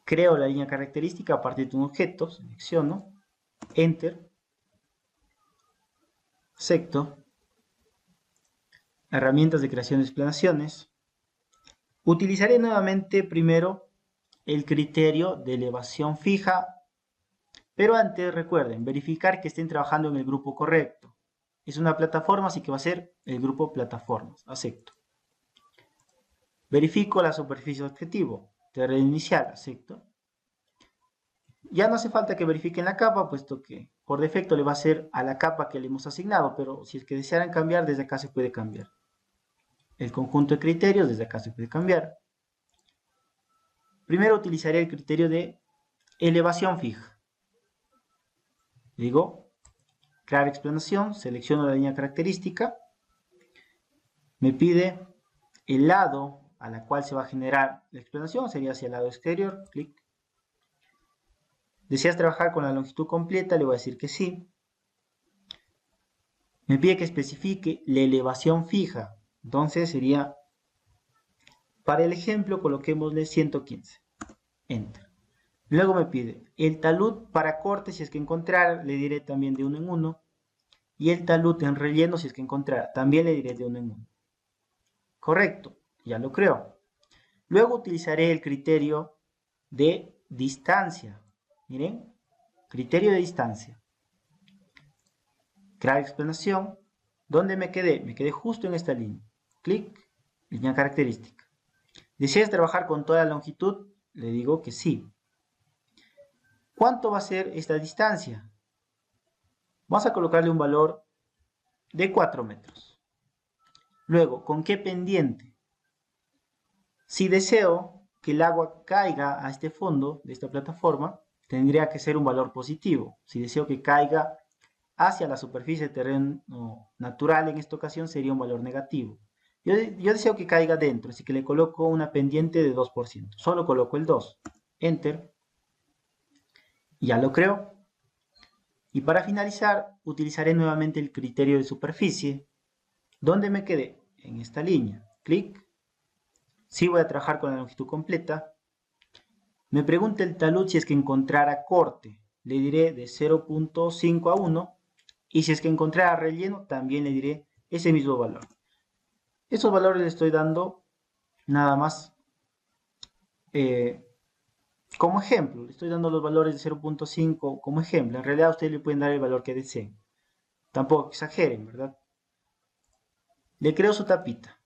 Creo la línea característica a partir de un objeto. Selecciono. Enter. Acepto. Herramientas de creación de explanaciones. Utilizaré nuevamente primero el criterio de elevación fija, pero antes recuerden verificar que estén trabajando en el grupo correcto. Es una plataforma, así que va a ser el grupo plataformas. Acepto. Verifico la superficie objetivo. Terreno inicial. Acepto. Ya no hace falta que verifiquen la capa, puesto que por defecto le va a ser a la capa que le hemos asignado, pero si es que desearan cambiar, desde acá se puede cambiar. El conjunto de criterios, desde acá se puede cambiar. Primero utilizaré el criterio de elevación fija. Digo, crear explanación, selecciono la línea característica, me pide el lado a la cual se va a generar la explanación, sería hacia el lado exterior, clic. ¿Deseas trabajar con la longitud completa? Le voy a decir que sí. Me pide que especifique la elevación fija, entonces sería, para el ejemplo, coloquémosle 115. Enter. Luego me pide el talud para corte, si es que encontrar, le diré también de uno en uno. Y el talud en relleno, si es que encontrar, también le diré de uno en uno. Correcto, ya lo creo. Luego utilizaré el criterio de distancia. Miren, criterio de distancia. Crear explanación. ¿Dónde me quedé? Me quedé justo en esta línea. Clic, línea característica. ¿Deseas trabajar con toda la longitud? Le digo que sí. ¿Cuánto va a ser esta distancia? Vamos a colocarle un valor de 4 metros. Luego, ¿con qué pendiente? Si deseo que el agua caiga a este fondo de esta plataforma, tendría que ser un valor positivo. Si deseo que caiga hacia la superficie de terreno natural, en esta ocasión sería un valor negativo. Yo deseo que caiga dentro, así que le coloco una pendiente de 2%. Solo coloco el 2. Enter. Ya lo creo. Y para finalizar, utilizaré nuevamente el criterio de superficie. ¿Dónde me quedé? En esta línea. Clic. Sí, voy a trabajar con la longitud completa. Me pregunta el talud si es que encontrara corte. Le diré de 0.5 a 1. Y si es que encontrara relleno, también le diré ese mismo valor. Estos valores le estoy dando nada más como ejemplo. Le estoy dando los valores de 0.5 como ejemplo. En realidad ustedes le pueden dar el valor que deseen. Tampoco exageren, ¿verdad? Le creo su tapita.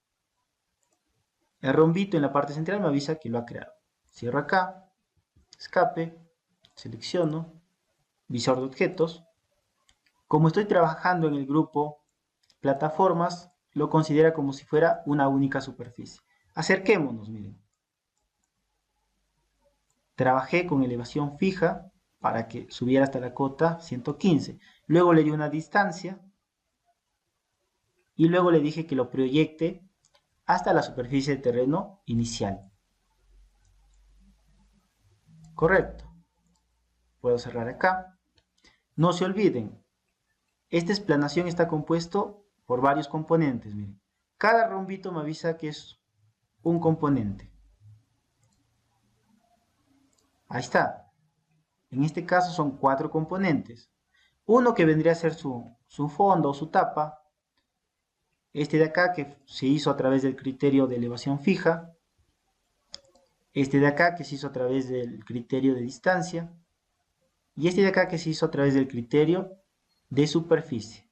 El rombito en la parte central me avisa que lo ha creado. Cierro acá, escape, selecciono, visor de objetos. Como estoy trabajando en el grupo plataformas, lo considera como si fuera una única superficie. Acerquémonos, miren. Trabajé con elevación fija para que subiera hasta la cota 115. Luego le di una distancia y luego le dije que lo proyecte hasta la superficie de terreno inicial. Correcto. Puedo cerrar acá. No se olviden, esta explanación está compuesto por varios componentes. Miren. Cada rombito me avisa que es un componente. Ahí está. En este caso son 4 componentes. Uno que vendría a ser su fondo o su tapa. Este de acá que se hizo a través del criterio de elevación fija. Este de acá que se hizo a través del criterio de distancia. Y este de acá que se hizo a través del criterio de superficie.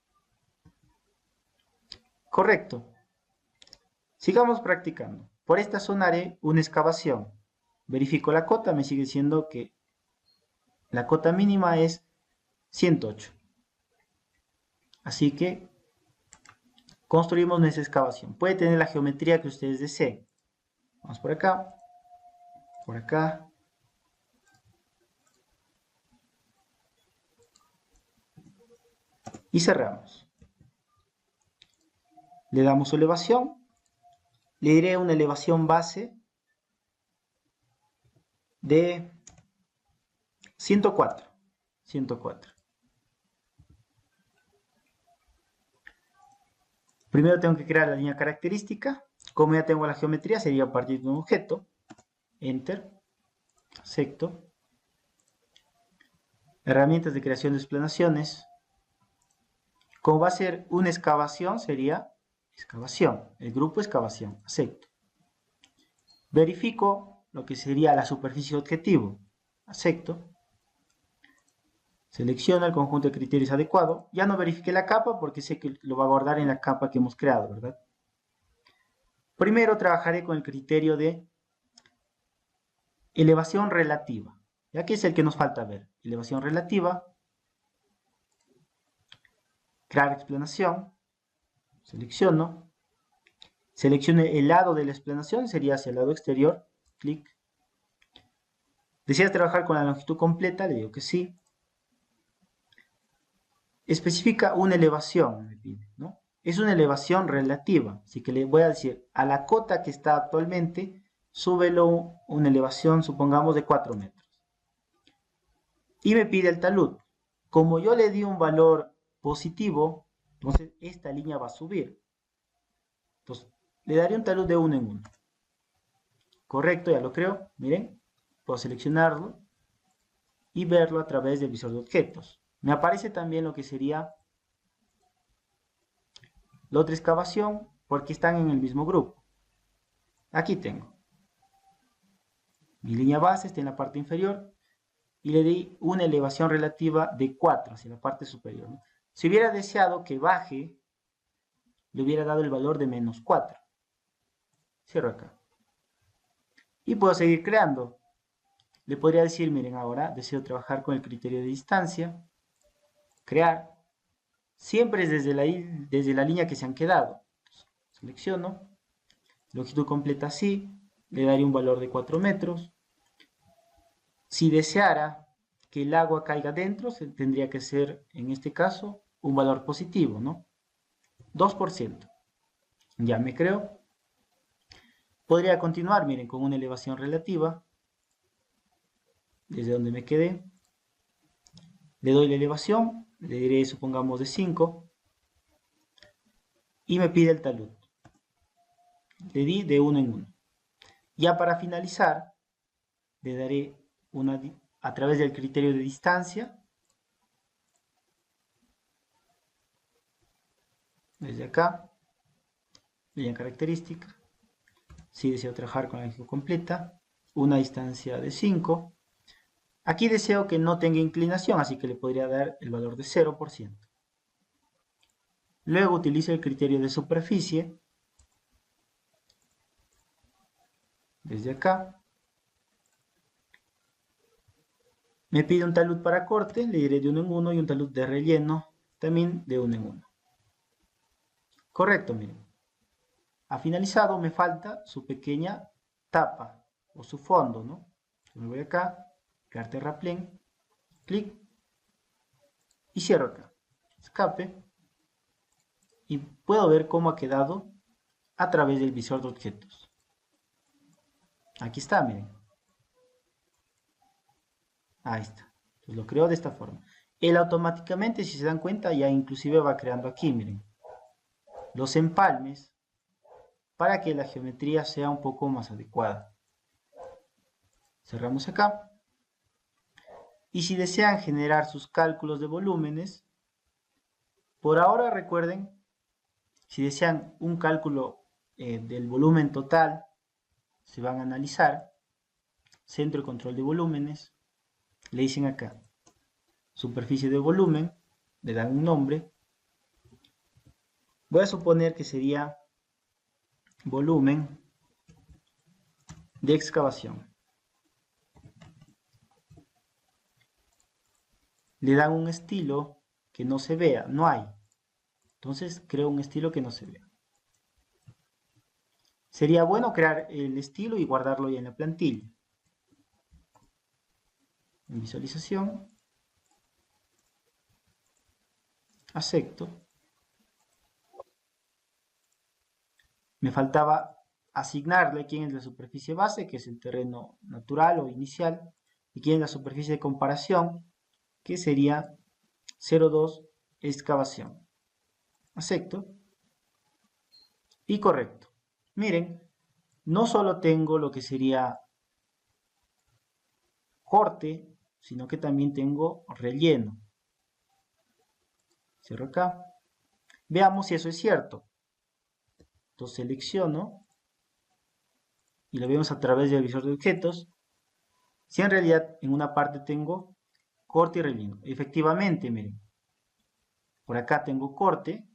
Correcto. Sigamos practicando. Por esta zona haré una excavación. Verifico la cota, me sigue diciendo que la cota mínima es 108. Así que construimos nuestra excavación. Puede tener la geometría que ustedes deseen. Vamos por acá, por acá. Y cerramos. Le damos su elevación. Le diré una elevación base de 104. 104. Primero tengo que crear la línea característica. Como ya tengo la geometría, sería a partir de un objeto. Enter. Acepto. Herramientas de creación de explanaciones. Como va a ser una excavación, sería excavación. El grupo excavación. Acepto. Verifico lo que sería la superficie objetivo. Acepto. Selecciona el conjunto de criterios adecuado. Ya no verifique la capa porque sé que lo va a guardar en la capa que hemos creado, ¿verdad? Primero trabajaré con el criterio de elevación relativa. Ya que es el que nos falta ver. Elevación relativa. Crear explanación. Selecciono. Seleccione el lado de la explanación. Sería hacia el lado exterior. Clic. ¿Deseas trabajar con la longitud completa? Le digo que sí. Especifica una elevación, me pide, ¿no? Es una elevación relativa, así que le voy a decir a la cota que está actualmente, súbelo una elevación, supongamos, de 4 metros. Y me pide el talud. Como yo le di un valor positivo, entonces esta línea va a subir. Entonces, le daré un talud de 1 en 1. Correcto, ya lo creo. Miren, puedo seleccionarlo y verlo a través del visor de objetos. Me aparece también lo que sería la otra excavación porque están en el mismo grupo. Aquí tengo. Mi línea base está en la parte inferior y le di una elevación relativa de 4 hacia la parte superior, ¿no? Si hubiera deseado que baje, le hubiera dado el valor de menos 4. Cierro acá. Y puedo seguir creando. Le podría decir, miren, ahora deseo trabajar con el criterio de distancia, crear. Siempre es desde la línea que se han quedado. Selecciono, longitud completa así, le daré un valor de 4 metros. Si deseara que el agua caiga dentro, tendría que ser, en este caso, un valor positivo, ¿no? 2%. Ya me creo. Podría continuar, miren, con una elevación relativa, desde donde me quedé. Le doy la elevación, le diré, supongamos, de 5, y me pide el talud. Le di de 1 en 1. Ya para finalizar, le daré a través del criterio de distancia, desde acá, línea característica. Si deseo trabajar con la longitud completa, una distancia de 5. Aquí deseo que no tenga inclinación, así que le podría dar el valor de 0%. Luego utilizo el criterio de superficie, desde acá. Me pide un talud para corte, le diré de 1 en 1 y un talud de relleno también de 1 en 1. Correcto, miren. Ha finalizado, me falta su pequeña tapa o su fondo, ¿no? Me voy acá, crear terraplén, clic y cierro acá. Escape y puedo ver cómo ha quedado a través del visor de objetos. Aquí está, miren. Ahí está. Pues lo creo de esta forma. Él automáticamente, si se dan cuenta, ya inclusive va creando aquí, miren, los empalmes para que la geometría sea un poco más adecuada. Cerramos acá. Y si desean generar sus cálculos de volúmenes, por ahora recuerden, si desean un cálculo del volumen total, se van a analizar, centro de control de volúmenes, le dicen acá, superficie de volumen, le dan un nombre. Voy a suponer que sería volumen de excavación. Le dan un estilo que no se vea, no hay. Entonces creo un estilo que no se vea. Sería bueno crear el estilo y guardarlo ya en la plantilla. En visualización, acepto. Me faltaba asignarle quién es la superficie base, que es el terreno natural o inicial, y quién es la superficie de comparación, que sería 0,2 excavación. Acepto. Y correcto. Miren, no solo tengo lo que sería corte, sino que también tengo relleno. Cierro acá. Veamos si eso es cierto. Entonces selecciono y lo vemos a través del visor de objetos. Si en realidad en una parte tengo corte y relleno. Efectivamente, miren. Por acá tengo corte,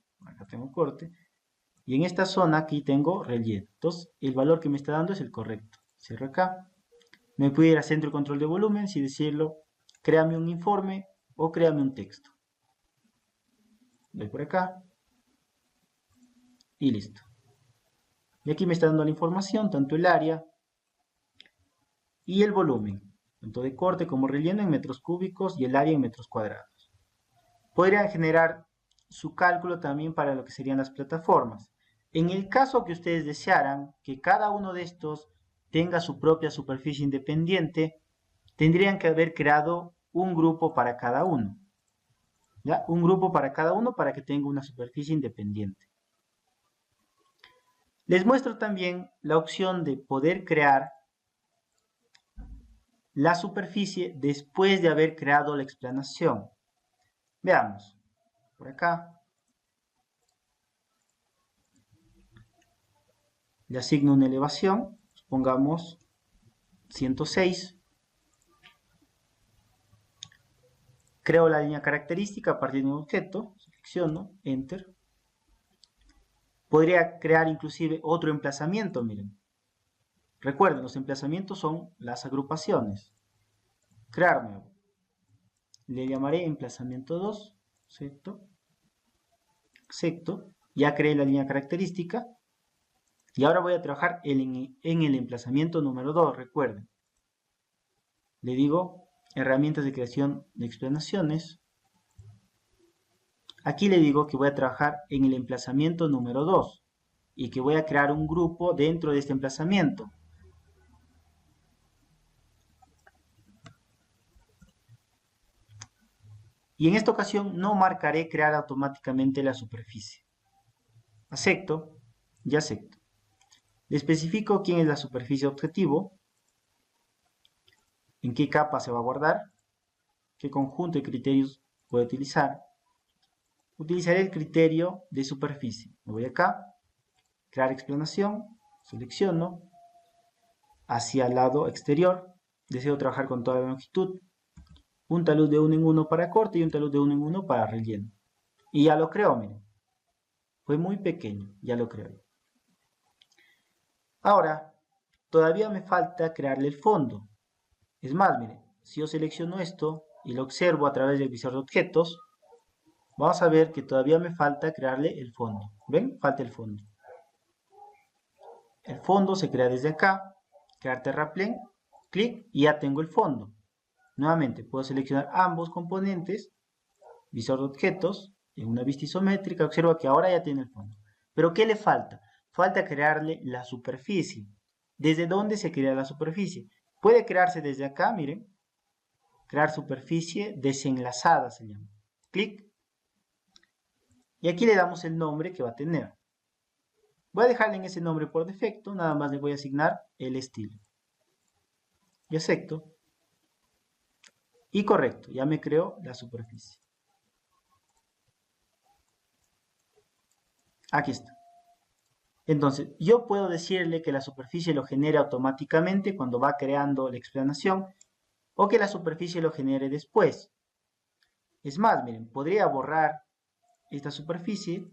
y en esta zona aquí tengo relleno. Entonces el valor que me está dando es el correcto. Cierro acá. Me puedo ir a centro de control de volumen, si decirlo, créame un informe o créame un texto. Doy por acá y listo. Y aquí me está dando la información, tanto el área y el volumen, tanto de corte como relleno en metros cúbicos y el área en metros cuadrados. Podrían generar su cálculo también para lo que serían las plataformas. En el caso que ustedes desearan que cada uno de estos tenga su propia superficie independiente, tendrían que haber creado un grupo para cada uno. ¿Ya? Un grupo para cada uno para que tenga una superficie independiente. Les muestro también la opción de poder crear la superficie después de haber creado la explanación. Veamos, por acá. Le asigno una elevación, pongamos 106. Creo la línea característica a partir de un objeto, selecciono, Enter. Podría crear inclusive otro emplazamiento, miren. Recuerden, los emplazamientos son las agrupaciones. Crear nuevo. Le llamaré emplazamiento 2, ¿cierto? Acepto. Ya creé la línea característica. Y ahora voy a trabajar en el emplazamiento número 2, recuerden. Le digo herramientas de creación de explanaciones. Aquí le digo que voy a trabajar en el emplazamiento número 2 y que voy a crear un grupo dentro de este emplazamiento. Y en esta ocasión no marcaré crear automáticamente la superficie. Acepto, ya acepto. Le especifico quién es la superficie objetivo, en qué capa se va a guardar, qué conjunto de criterios voy a utilizar. Utilizaré el criterio de superficie. Me voy acá, crear explanación, selecciono, hacia el lado exterior, deseo trabajar con toda la longitud, un talud de 1 en 1 para corte y un talud de 1 en 1 para relleno. Y ya lo creo, miren. Fue muy pequeño, ya lo creo. Ahora, todavía me falta crearle el fondo. Es más, miren, si yo selecciono esto y lo observo a través del visor de objetos, vamos a ver que todavía me falta crearle el fondo. ¿Ven? Falta el fondo. El fondo se crea desde acá, crear terraplén, clic y ya tengo el fondo. Nuevamente puedo seleccionar ambos componentes, visor de objetos, en una vista isométrica, observa que ahora ya tiene el fondo. Pero ¿qué le falta? Falta crearle la superficie. ¿Desde dónde se crea la superficie? Puede crearse desde acá, miren. Crear superficie desenlazada se llama. Clic. Y aquí le damos el nombre que va a tener. Voy a dejarle en ese nombre por defecto, nada más le voy a asignar el estilo. Y acepto. Y correcto, ya me creó la superficie. Aquí está. Entonces, yo puedo decirle que la superficie lo genere automáticamente cuando va creando la explanación o que la superficie lo genere después. Es más, miren, podría borrar esta superficie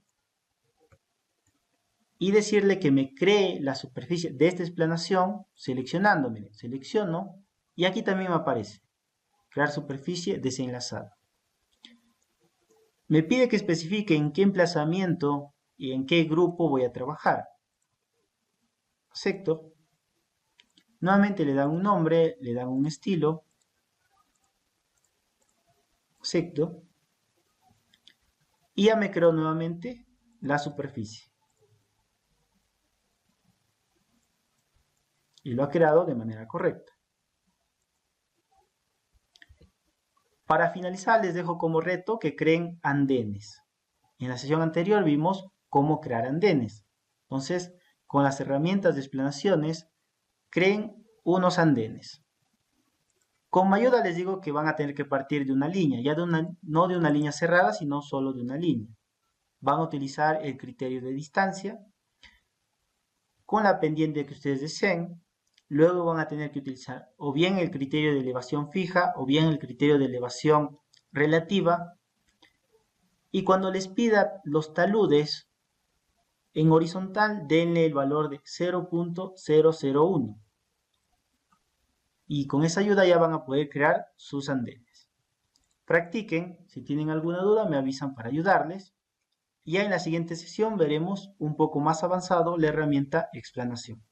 y decirle que me cree la superficie de esta explanación seleccionando, miren, selecciono y aquí también me aparece crear superficie desenlazada. Me pide que especifique en qué emplazamiento y en qué grupo voy a trabajar. Acepto. Nuevamente le dan un nombre, le dan un estilo. Acepto. Y ya me creo nuevamente la superficie. Y lo ha creado de manera correcta. Para finalizar les dejo como reto que creen andenes. En la sesión anterior vimos cómo crear andenes. Entonces, con las herramientas de explanaciones, creen unos andenes. Con ayuda les digo que van a tener que partir de una línea, ya no de una línea cerrada, sino solo de una línea. Van a utilizar el criterio de distancia con la pendiente que ustedes deseen. Luego van a tener que utilizar o bien el criterio de elevación fija o bien el criterio de elevación relativa. Y cuando les pida los taludes en horizontal, denle el valor de 0.001. Y con esa ayuda ya van a poder crear sus andenes. Practiquen, si tienen alguna duda me avisan para ayudarles. Y ya en la siguiente sesión veremos un poco más avanzado la herramienta explanación.